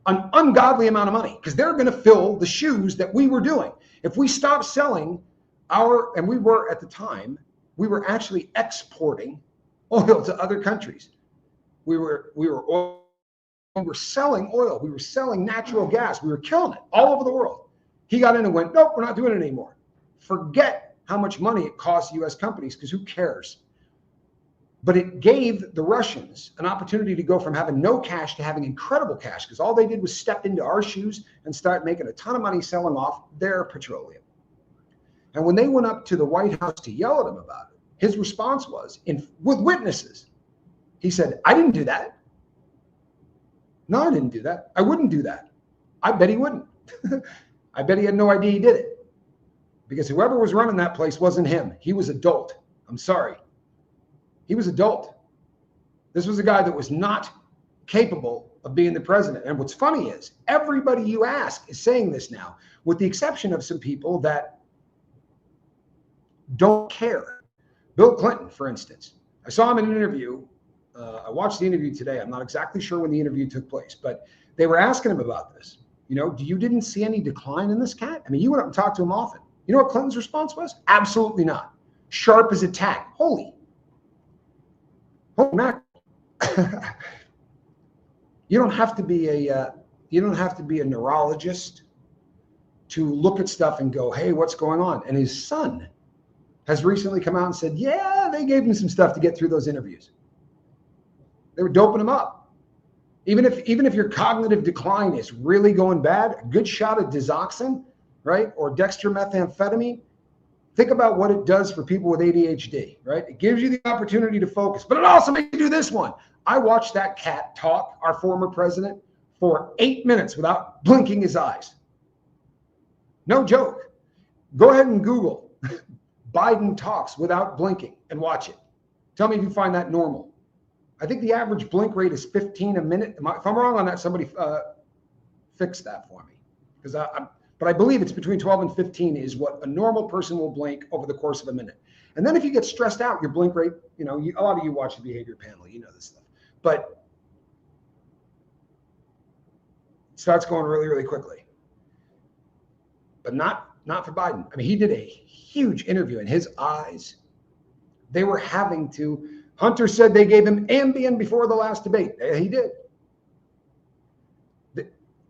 Speaker 1: an ungodly amount of money, because they're going to fill the shoes that we were doing. If we stopped selling and we were at the time, we were actually exporting oil to other countries. We were selling oil. We were selling natural gas. We were killing it all over the world. He got in and went, nope, we're not doing it anymore. Forget how much money it costs U.S. companies, because who cares? But it gave the Russians an opportunity to go from having no cash to having incredible cash, because all they did was step into our shoes and start making a ton of money selling off their petroleum. And when they went up to the White House to yell at him about it, his response was, with witnesses, he said, I didn't do that. No, I didn't do that. I wouldn't do that. I bet he wouldn't. I bet he had no idea he did it, because whoever was running that place wasn't him. He was a dolt. I'm sorry. He was a dolt. This was a guy that was not capable of being the president. And what's funny is everybody you ask is saying this now, with the exception of some people that don't care. Bill Clinton, for instance. I saw him in an interview. I watched the interview today. I'm not exactly sure when the interview took place, but they were asking him about this. You know, you didn't see any decline in this cat? I mean, you went up and talked to him often. You know what Clinton's response was? Absolutely not. Sharp as a tack. Holy mackerel. You don't have to be a neurologist to look at stuff and go, hey, what's going on? And his son has recently come out and said, yeah, they gave him some stuff to get through those interviews. They were doping him up. Even if your cognitive decline is really going bad, a good shot of digoxin, right, or dextromethamphetamine, think about what it does for people with ADHD, right? It gives you the opportunity to focus, but it also makes you do this one. I watched that cat talk, our former president, for 8 minutes without blinking his eyes. No joke. Go ahead and Google Biden talks without blinking and watch it. Tell me if you find that normal. I think the average blink rate is 15 a minute. If I'm wrong on that, somebody fix that for me. But I believe it's between 12 and 15 is what a normal person will blink over the course of a minute. And then if you get stressed out, your blink rate, a lot of you watch the behavior panel, you know this stuff. But it starts going really, really quickly. But not for Biden. I mean, he did a huge interview, and his eyes, they were having to. Hunter said they gave him Ambien before the last debate. He did.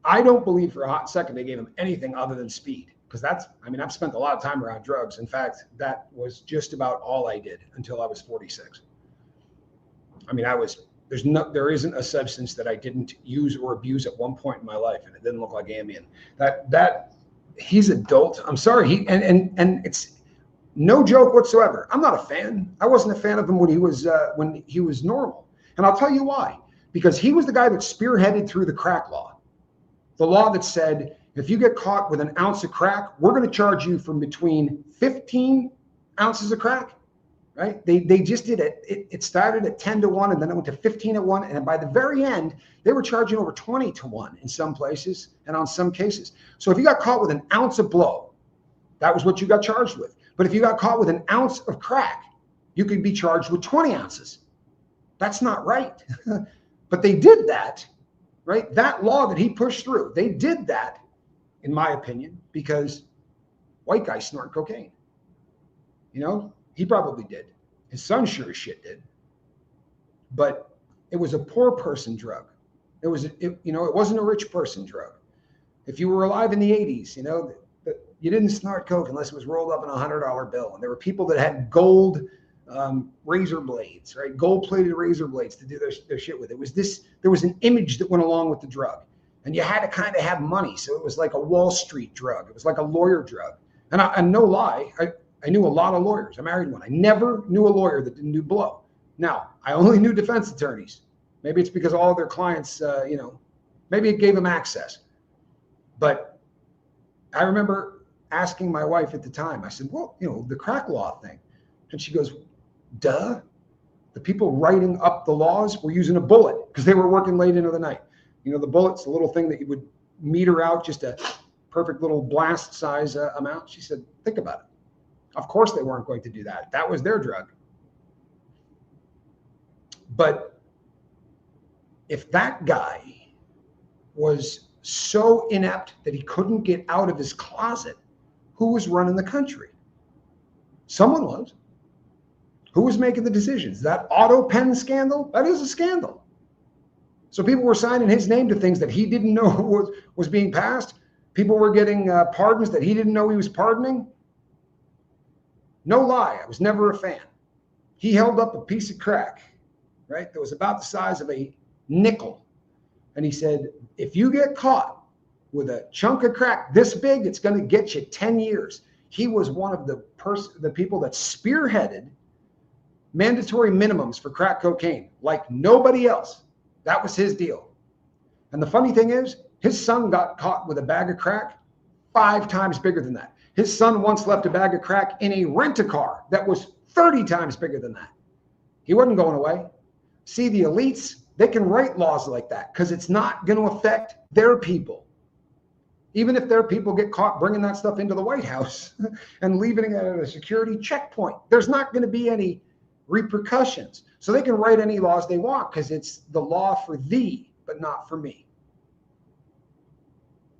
Speaker 1: I don't believe for a hot second they gave him anything other than speed, because I've spent a lot of time around drugs. In fact, that was just about all I did until I was 46. I mean, there isn't a substance that I didn't use or abuse at one point in my life, and it didn't look like Ambien. That he's adult. I'm sorry. And it's no joke whatsoever. I'm not a fan. I wasn't a fan of him when he was normal. And I'll tell you why. Because he was the guy that spearheaded through the crack law. the law that said, if you get caught with an ounce of crack, we're going to charge you from between 15 ounces of crack, right? They just did it. It started at 10 to 1, and then it went to 15 to 1. And by the very end, they were charging over 20 to 1 in some places and on some cases. So if you got caught with an ounce of blow, that was what you got charged with. But if you got caught with an ounce of crack, you could be charged with 20 ounces. That's not right. But they did that, right? That law that he pushed through, they did that, in my opinion, because white guys snort cocaine. You know, he probably did. His son sure as shit did. But it was a poor person drug. It wasn't a rich person drug. If you were alive in the 80s, you didn't snort coke unless it was rolled up in a $100 bill. And there were people that had gold razor blades, right? Gold-plated razor blades to do their shit with. There was an image that went along with the drug. And you had to kind of have money. So it was like a Wall Street drug. It was like a lawyer drug. And no lie, I knew a lot of lawyers. I married one. I never knew a lawyer that didn't do blow. Now, I only knew defense attorneys. Maybe it's because all of their clients, maybe it gave them access. But I remember asking my wife at the time, I said, well, the crack law thing. And she goes, duh. The people writing up the laws were using a bullet because they were working late into the night. The bullet's a little thing that you would meter out, just a perfect little blast size amount. She said, think about it. Of course they weren't going to do that. That was their drug. But if that guy was so inept that he couldn't get out of his closet, who was running the country? Someone was. Who was making the decisions? That auto pen scandal? That is a scandal. So people were signing his name to things that he didn't know was being passed. People were getting pardons that he didn't know he was pardoning. No lie, I was never a fan. He held up a piece of crack, right, that was about the size of a nickel. And he said, if you get caught with a chunk of crack this big, it's going to get you 10 years. He was one of the people that spearheaded mandatory minimums for crack cocaine like nobody else. That was his deal. And the funny thing is, his son got caught with a bag of crack 5 times bigger than that. His son once left a bag of crack in a rent-a-car that was 30 times bigger than that. He wasn't going away. See, the elites, they can write laws like that because it's not going to affect their people. Even if their people get caught bringing that stuff into the White House and leaving it at a security checkpoint, there's not going to be any repercussions. So they can write any laws they want because it's the law for thee, but not for me.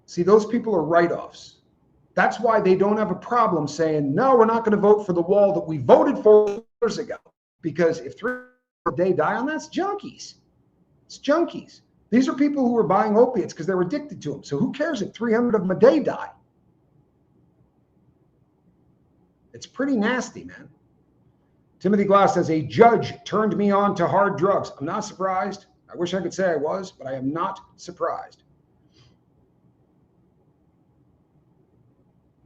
Speaker 1: See, those people are write-offs. That's why they don't have a problem saying, no, we're not going to vote for the wall that we voted for years ago. Because if 3 a day die on that, it's junkies. It's junkies. These are people who are buying opiates because they're addicted to them. So who cares if 300 of them a day die? It's pretty nasty, man. Timothy Glass says, a judge turned me on to hard drugs. I'm not surprised. I wish I could say I was, but I am not surprised.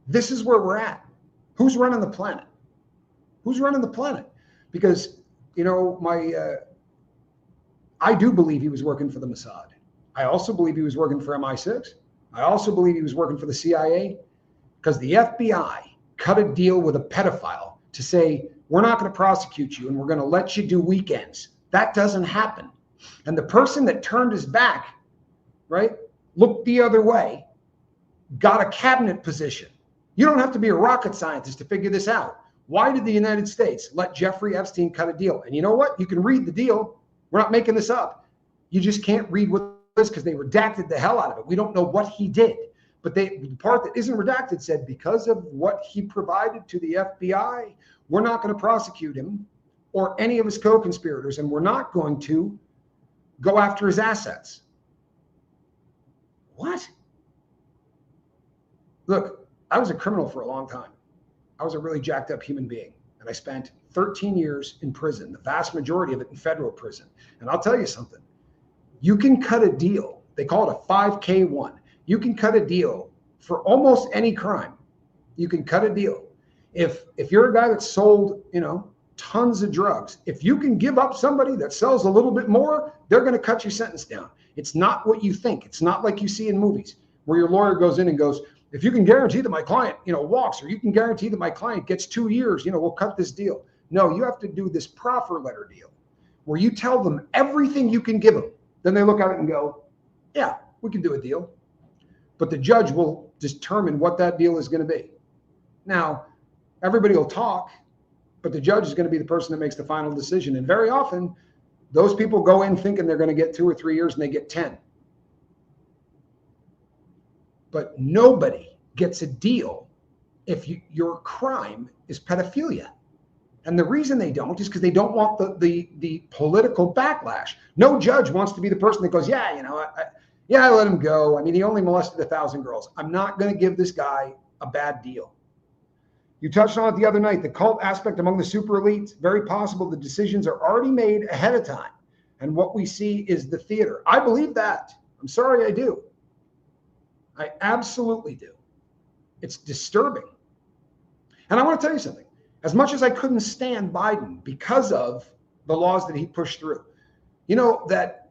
Speaker 1: This is where we're at. Who's running the planet? Who's running the planet? Because, I do believe he was working for the Mossad. I also believe he was working for MI6. I also believe he was working for the CIA because the FBI cut a deal with a pedophile to say, we're not going to prosecute you and we're going to let you do weekends. That doesn't happen. And the person that turned his back, right, looked the other way, got a cabinet position. You don't have to be a rocket scientist to figure this out. Why did the United States let Jeffrey Epstein cut a deal? And you know what? You can read the deal. We're not making this up. You just can't read what it is because they redacted the hell out of it. We don't know what he did. But the part that isn't redacted said because of what he provided to the FBI, we're not going to prosecute him or any of his co-conspirators, and we're not going to go after his assets. What? Look, I was a criminal for a long time. I was a really jacked up human being, and I spent 13 years in prison, the vast majority of it in federal prison. And I'll tell you something. You can cut a deal. They call it a 5K1. You can cut a deal for almost any crime. You can cut a deal. If you're a guy that sold, tons of drugs, if you can give up somebody that sells a little bit more, they're going to cut your sentence down. It's not what you think. It's not like you see in movies. where your lawyer goes in and goes, if you can guarantee that my client, walks, or you can guarantee that my client gets 2 years, we'll cut this deal. No, you have to do this proffer letter deal where you tell them everything you can give them. Then they look at it and go, yeah, we can do a deal. But the judge will determine what that deal is going to be. Now, everybody will talk, but the judge is going to be the person that makes the final decision. And very often, those people go in thinking they're going to get 2 or 3 years and they get 10. But nobody gets a deal if your crime is pedophilia. And the reason they don't is because they don't want the political backlash. No judge wants to be the person that goes, I let him go. I mean, he only molested 1,000 girls. I'm not going to give this guy a bad deal. You touched on it the other night, the cult aspect among the super elites. Very possible the decisions are already made ahead of time. And what we see is the theater. I believe that. I'm sorry, I do. I absolutely do. It's disturbing. And I want to tell you something. As much as I couldn't stand Biden because of the laws that he pushed through, that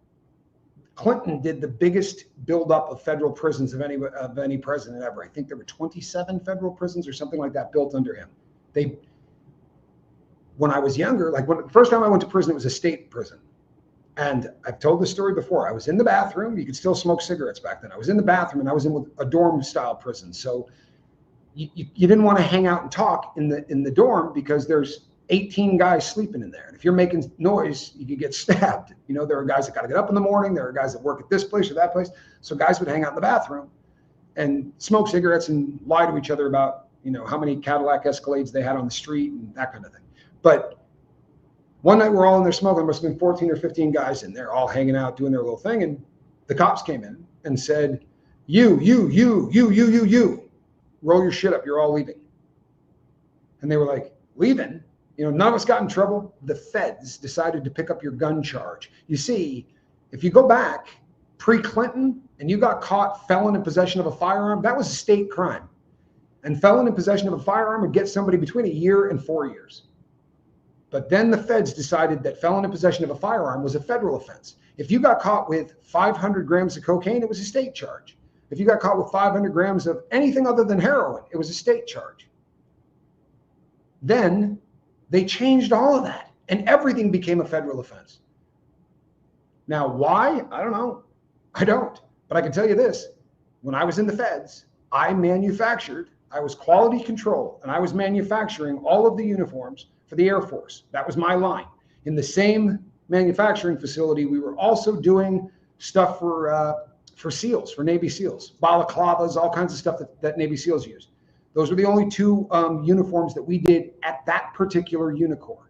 Speaker 1: Clinton did the biggest buildup of federal prisons of any president ever. I think there were 27 federal prisons or something like that built under him. When I was younger, the first time I went to prison, it was a state prison. And I've told this story before. I was in the bathroom. You could still smoke cigarettes back then. I was in the bathroom, and I was in a dorm style prison. So you didn't want to hang out and talk in the dorm because there's 18 guys sleeping in there. And if you're making noise, you could get stabbed. There are guys that got to get up in the morning. There are guys that work at this place or that place. So guys would hang out in the bathroom and smoke cigarettes and lie to each other about, how many Cadillac Escalades they had on the street and that kind of thing. But one night we're all in there smoking. There must have been 14 or 15 guys in there all hanging out, doing their little thing. And the cops came in and said, you, roll your shit up. You're all leaving. And they were like, leaving? None of us got in trouble. The feds decided to pick up your gun charge. You see, if you go back pre-Clinton and you got caught felon in possession of a firearm, that was a state crime. And felon in possession of a firearm would get somebody between 1 year and 4 years. But then the feds decided that felon in possession of a firearm was a federal offense. If you got caught with 500 grams of cocaine, it was a state charge. If you got caught with 500 grams of anything other than heroin, it was a state charge. Then they changed all of that, and everything became a federal offense. Now, why? I don't know. I don't. But I can tell you this. When I was in the feds, I was quality control, and I was manufacturing all of the uniforms for the Air Force. That was my line. In the same manufacturing facility, we were also doing stuff for SEALs, for Navy SEALs, balaclavas, all kinds of stuff that Navy SEALs use. Those were the only two uniforms that we did at that particular Unicorps.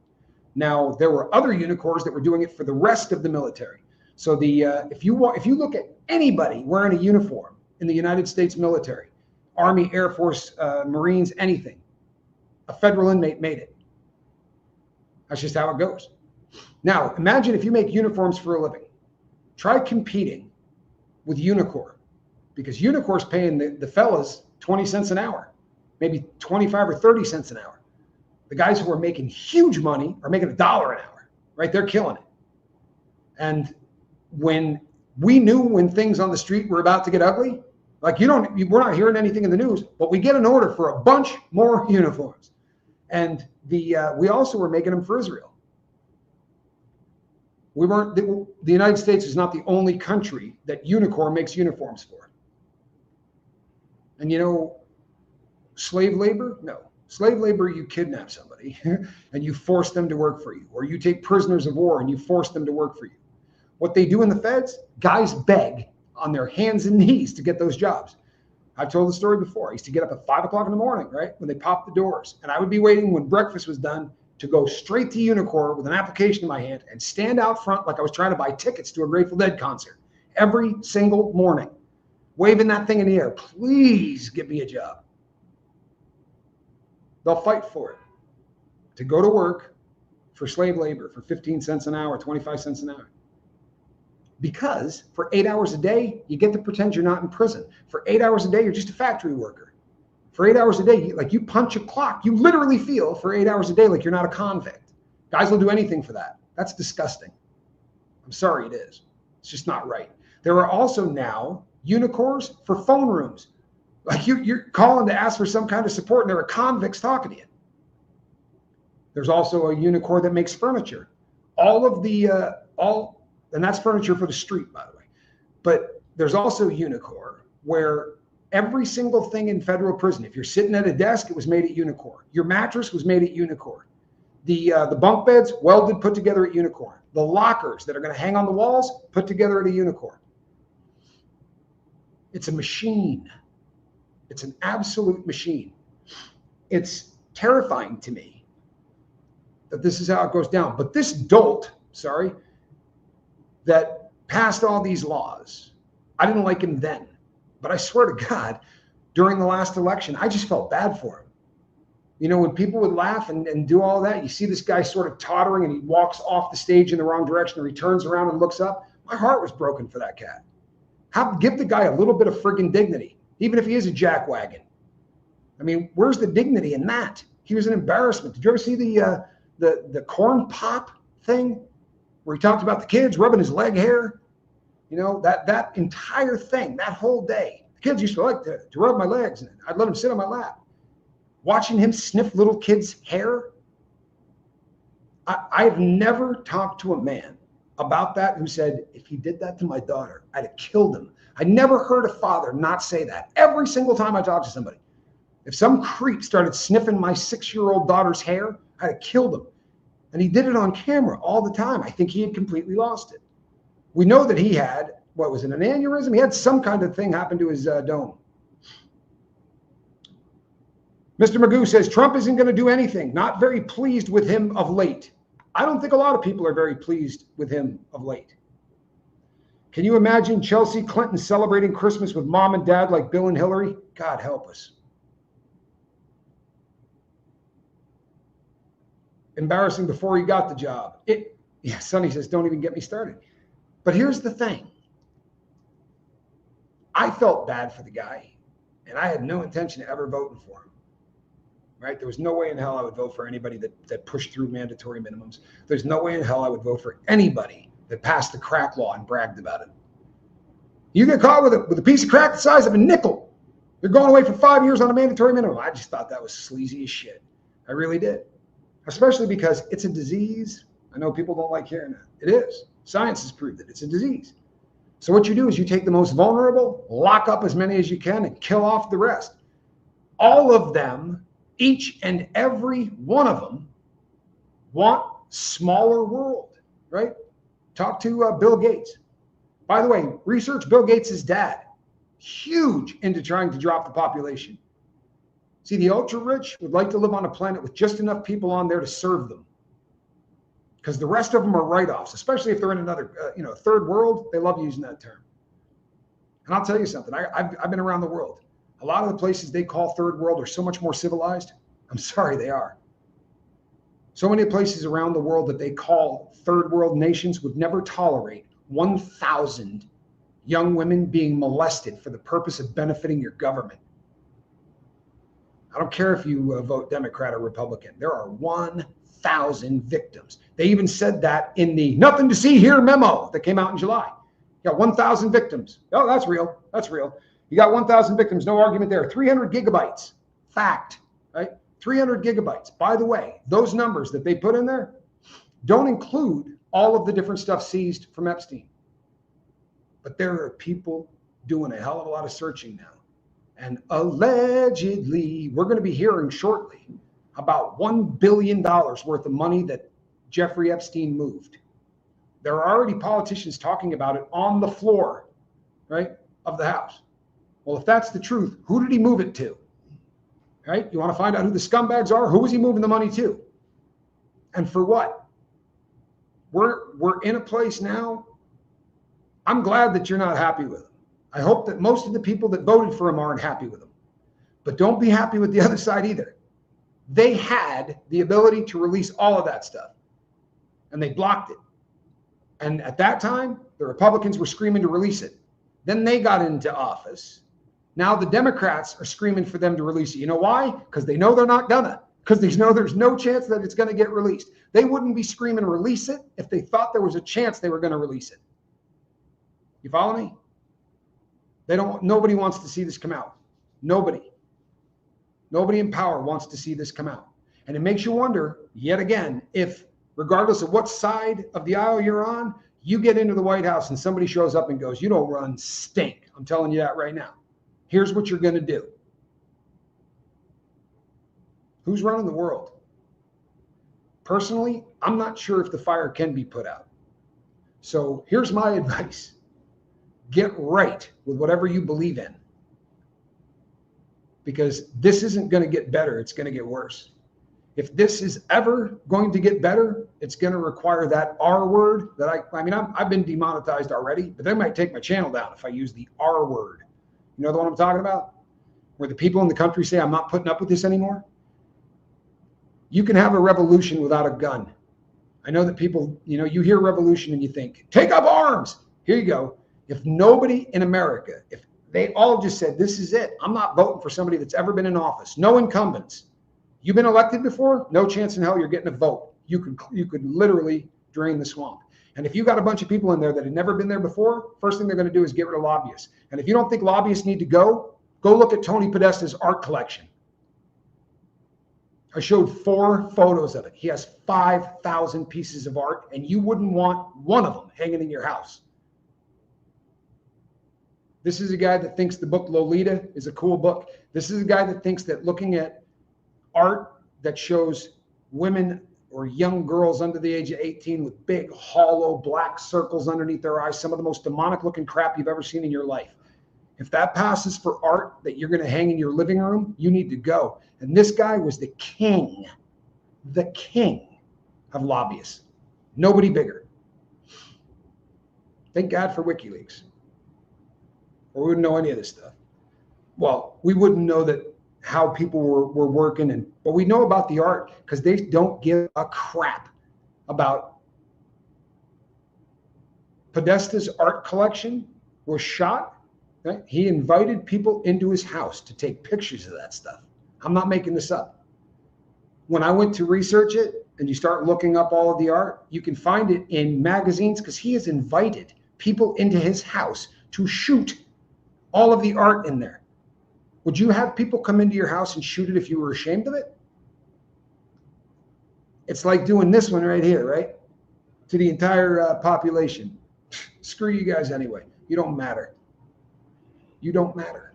Speaker 1: Now, there were other Unicorps that were doing it for the rest of the military. So if you look at anybody wearing a uniform in the United States military, Army, Air Force, Marines, anything, a federal inmate made it. That's just how it goes. Now, imagine if you make uniforms for a living. Try competing with Unicorps, because Unicorp's paying the fellas 20 cents an hour, maybe 25 or 30 cents an hour. The guys who are making huge money are making $1 an hour, right? They're killing it. And when we knew when things on the street were about to get ugly, we're not hearing anything in the news, but we get an order for a bunch more uniforms. And we also were making them for Israel. The United States is not the only country that Unicorps makes uniforms for. And slave labor? No. Slave labor, you kidnap somebody and you force them to work for you, or you take prisoners of war and you force them to work for you. What they do in the feds, guys beg on their hands and knees to get those jobs. I've told the story before. I used to get up at 5 o'clock in the morning, right, when they popped the doors. And I would be waiting when breakfast was done to go straight to Unicorps with an application in my hand and stand out front like I was trying to buy tickets to a Grateful Dead concert every single morning, waving that thing in the air. Please give me a job. They'll fight for it, to go to work for slave labor for 15 cents an hour, 25 cents an hour. Because for 8 hours a day, you get to pretend you're not in prison. For 8 hours a day, you're just a factory worker. For 8 hours a day, you punch a clock. You literally feel for 8 hours a day like you're not a convict. Guys will do anything for that. That's disgusting. I'm sorry, it is. It's just not right. There are also now Unicors for phone rooms. Like you're calling to ask for some kind of support and there are convicts talking to you. There's also a Unicor that makes furniture. All of the, and that's furniture for the street, by the way. But there's also Unicor where every single thing in federal prison, if you're sitting at a desk, it was made at Unicor. Your mattress was made at Unicor. The bunk beds, welded, put together at Unicor. The lockers that are going to hang on the walls, put together at a Unicor. It's a machine. It's an absolute machine. It's terrifying to me that this is how it goes down. But this dolt, that passed all these laws, I didn't like him then. But I swear to God, during the last election, I just felt bad for him. You know, when people would laugh and do all that, you see this guy sort of tottering and he walks off the stage in the wrong direction or he turns around and looks up. My heart was broken for that cat. Give the guy a little bit of friggin' dignity, even if he is a jackwagon. I mean, where's the dignity in that? He was an embarrassment. Did you ever see the corn pop thing where he talked about the kids rubbing his leg hair? You know, that entire thing, that whole day. The kids used to like to rub my legs and I'd let them sit on my lap. Watching him sniff little kids' hair. I've never talked to a man about that who said, if he did that to my daughter, I'd have killed him. I never heard a father not say that. Every single time I talk to somebody. If some creep started sniffing my 6-year-old daughter's hair, I'd have killed him. And he did it on camera all the time. I think he had completely lost it. We know that he had, what was it, an aneurysm? He had some kind of thing happen to his dome. Mr. Magoo says, Trump isn't going to do anything. Not very pleased with him of late. I don't think a lot of people are very pleased with him of late. Can you imagine Chelsea Clinton celebrating Christmas with mom and dad like Bill and Hillary? God help us. Embarrassing before he got the job. Sonny says, don't even get me started. But here's the thing. I felt bad for the guy, and I had no intention of ever voting for him. Right? There was no way in hell I would vote for anybody that pushed through mandatory minimums. There's no way in hell I would vote for anybody that passed the crack law and bragged about it. You get caught with a piece of crack the size of a nickel. You're going away for 5 years on a mandatory minimum. I just thought that was sleazy as shit. I really did. Especially because it's a disease. I know people don't like hearing that. It is. Science has proved that it's a disease. So what you do is you take the most vulnerable, lock up as many as you can, and kill off the rest. All of them, each and every one of them, want smaller world, right? Talk to Bill Gates. By the way, research Bill Gates' dad. Huge into trying to drop the population. See, the ultra-rich would like to live on a planet with just enough people on there to serve them. Because the rest of them are write-offs, especially if they're in another, third world. They love using that term. And I'll tell you something. I've been around the world. A lot of the places they call third world are so much more civilized. I'm sorry, they are. So many places around the world that they call third world nations would never tolerate 1,000 young women being molested for the purpose of benefiting your government. I don't care if you vote Democrat or Republican. There are 1,000 victims. They even said that in the Nothing to See Here memo that came out in July. You got 1,000 victims. Oh, that's real. That's real. You got 1,000 victims. No argument there. 300 gigabytes. Fact, right? 300 gigabytes. By the way, those numbers that they put in there don't include all of the different stuff seized from Epstein. But there are people doing a hell of a lot of searching now. And allegedly, we're going to be hearing shortly about $1 billion worth of money that Jeffrey Epstein moved. There are already politicians talking about it on the floor, right, of the House. Well, if that's the truth, who did he move it to? Right? You want to find out who the scumbags are? Who was he moving the money to? And for what? We're in a place now. I'm glad that you're not happy with him. I hope that most of the people that voted for him aren't happy with him. But don't be happy with the other side either. They had the ability to release all of that stuff, and they blocked it. And at that time, the Republicans were screaming to release it. Then they got into office. Now the Democrats are screaming for them to release it. You know why? Because they know they're not gonna. Because they know there's no chance that it's going to get released. They wouldn't be screaming release it if they thought there was a chance they were going to release it. You follow me? Nobody wants to see this come out. Nobody in power wants to see this come out. And it makes you wonder, yet again, if regardless of what side of the aisle you're on, you get into the White House and somebody shows up and goes, you don't run stink. I'm telling you that right now. Here's what you're going to do. Who's running the world? Personally, I'm not sure if the fire can be put out. So here's my advice. Get right with whatever you believe in. Because this isn't going to get better. It's going to get worse. If this is ever going to get better, it's going to require that R word that I've been demonetized already, but they might take my channel down if I use the R word. You know the one I'm talking about? Where the people in the country say, I'm not putting up with this anymore. You can have a revolution without a gun. I know that people, you hear revolution and you think, take up arms. Here you go. If nobody in America, if they all just said, this is it, I'm not voting for somebody that's ever been in office, no incumbents. You've been elected before? No chance in hell you're getting a vote. You could literally drain the swamp. And if you got a bunch of people in there that had never been there before, first thing they're going to do is get rid of lobbyists. And if you don't think lobbyists need to go look at Tony Podesta's art collection. I showed 4 photos of it. He has 5,000 pieces of art, and you wouldn't want one of them hanging in your house. This is a guy that thinks the book Lolita is a cool book. This is a guy that thinks that looking at art that shows women or young girls under the age of 18 with big, hollow, black circles underneath their eyes, some of the most demonic looking crap you've ever seen in your life. If that passes for art that you're going to hang in your living room, you need to go. And this guy was the king of lobbyists. Nobody bigger. Thank God for WikiLeaks. Or we wouldn't know any of this stuff. Well, we wouldn't know that how people were working, but we know about the art because they don't give a crap about Podesta's art collection was shot. Right? He invited people into his house to take pictures of that stuff. I'm not making this up. When I went to research it and you start looking up all of the art, you can find it in magazines because he has invited people into his house to shoot all of the art in there. Would you have people come into your house and shoot it if you were ashamed of it? It's like doing this one right here, right? To the entire population. Screw you guys anyway. You don't matter. You don't matter.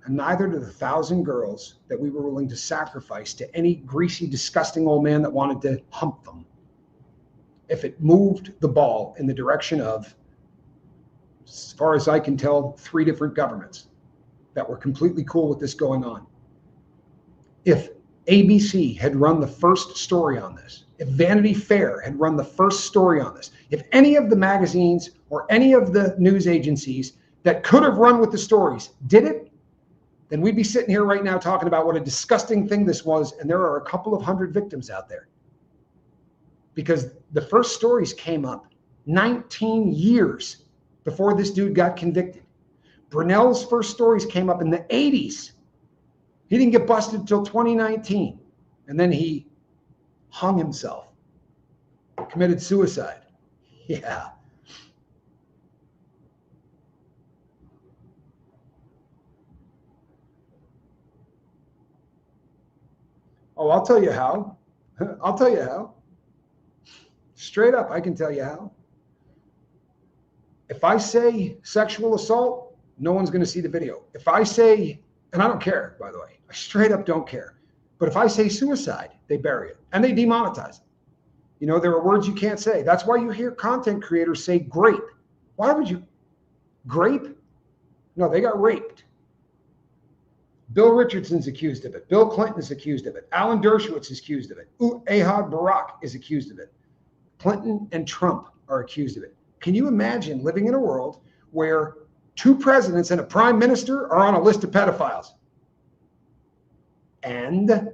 Speaker 1: And neither do the 1,000 girls that we were willing to sacrifice to any greasy, disgusting old man that wanted to hump them. If it moved the ball in the direction of, as far as I can tell, 3 different governments that were completely cool with this going on. If ABC had run the first story on this, if Vanity Fair had run the first story on this, if any of the magazines or any of the news agencies that could have run with the stories did it, then we'd be sitting here right now talking about what a disgusting thing this was, and there are a couple of 100 victims out there. Because the first stories came up 19 years before this dude got convicted. Brunel's first stories came up in the 80s. He didn't get busted until 2019. And then he hung himself, committed suicide. Yeah. Oh, I'll tell you how. I'll tell you how. Straight up, I can tell you how. If I say sexual assault, no one's going to see the video. If I say, and I don't care, by the way, I straight up don't care. But if I say suicide, they bury it and they demonetize it. You know, there are words you can't say. That's why you hear content creators say grape. Why would you? Grape? No, they got raped. Bill Richardson's accused of it. Bill Clinton's accused of it. Alan Dershowitz is accused of it. Ehud Barak is accused of it. Clinton and Trump are accused of it. Can you imagine living in a world where 2 presidents and a prime minister are on a list of pedophiles? And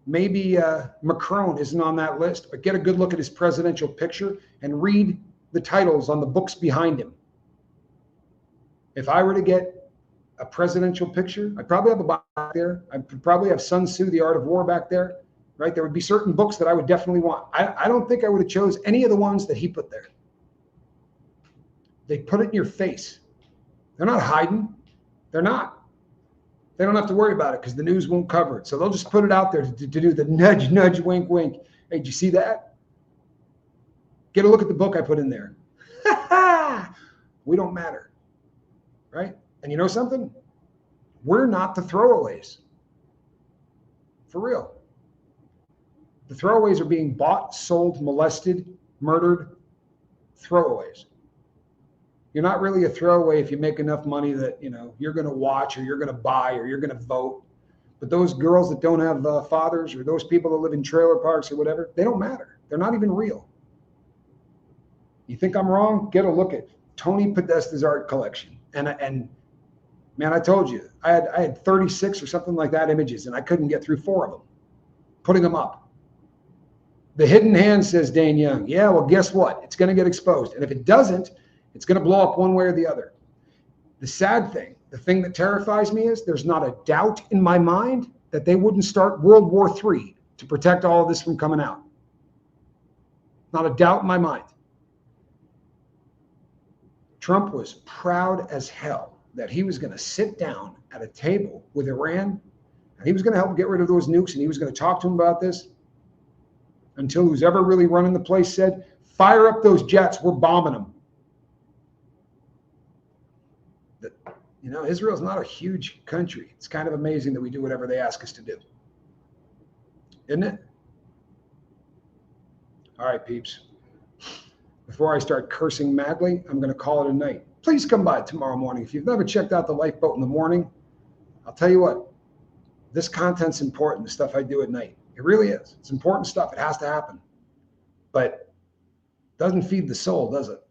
Speaker 1: maybe Macron isn't on that list, but get a good look at his presidential picture and read the titles on the books behind him. If I were to get a presidential picture, I'd probably have a book back there. I'd probably have Sun Tzu, The Art of War back there, right? There would be certain books that I would definitely want. I don't think I would have chose any of the ones that he put there. They put it in your face. They're not hiding. They're not. They don't have to worry about it because the news won't cover it. So they'll just put it out there to do the nudge, nudge, wink, wink. Hey, did you see that? Get a look at the book I put in there. We don't matter, right? And you know something? We're not the throwaways. For real. The throwaways are being bought, sold, molested, murdered. Throwaways. You're not really a throwaway if you make enough money that, you know, you're going to watch or you're going to buy or you're going to vote. But those girls that don't have fathers, or those people that live in trailer parks or whatever, they don't matter. They're not even real. You think I'm wrong? Get a look at Tony Podesta's art collection. And man, I told you, I had 36 or something like that images, and I couldn't get through 4 of them, putting them up. The hidden hand, says Dane Young. Yeah, well, guess what? It's going to get exposed. And if it doesn't, it's going to blow up one way or the other. The sad thing, the thing that terrifies me is there's not a doubt in my mind that they wouldn't start World War III to protect all of this from coming out. Not a doubt in my mind. Trump was proud as hell that he was going to sit down at a table with Iran, and he was going to help get rid of those nukes, and he was going to talk to them about this, until who's ever really running the place said, fire up those jets, we're bombing them. You know, Israel's not a huge country. It's kind of amazing that we do whatever they ask us to do. Isn't it? All right, peeps. Before I start cursing madly, I'm going to call it a night. Please come by tomorrow morning. If you've never checked out the Lifeboat in the morning, I'll tell you what, this content's important, the stuff I do at night. It really is. It's important stuff. It has to happen. But it doesn't feed the soul, does it?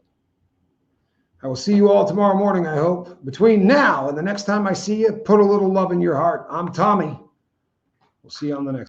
Speaker 1: I will see you all tomorrow morning, I hope. Between now and the next time I see you, put a little love in your heart. I'm Tommy. We'll see you on the next one.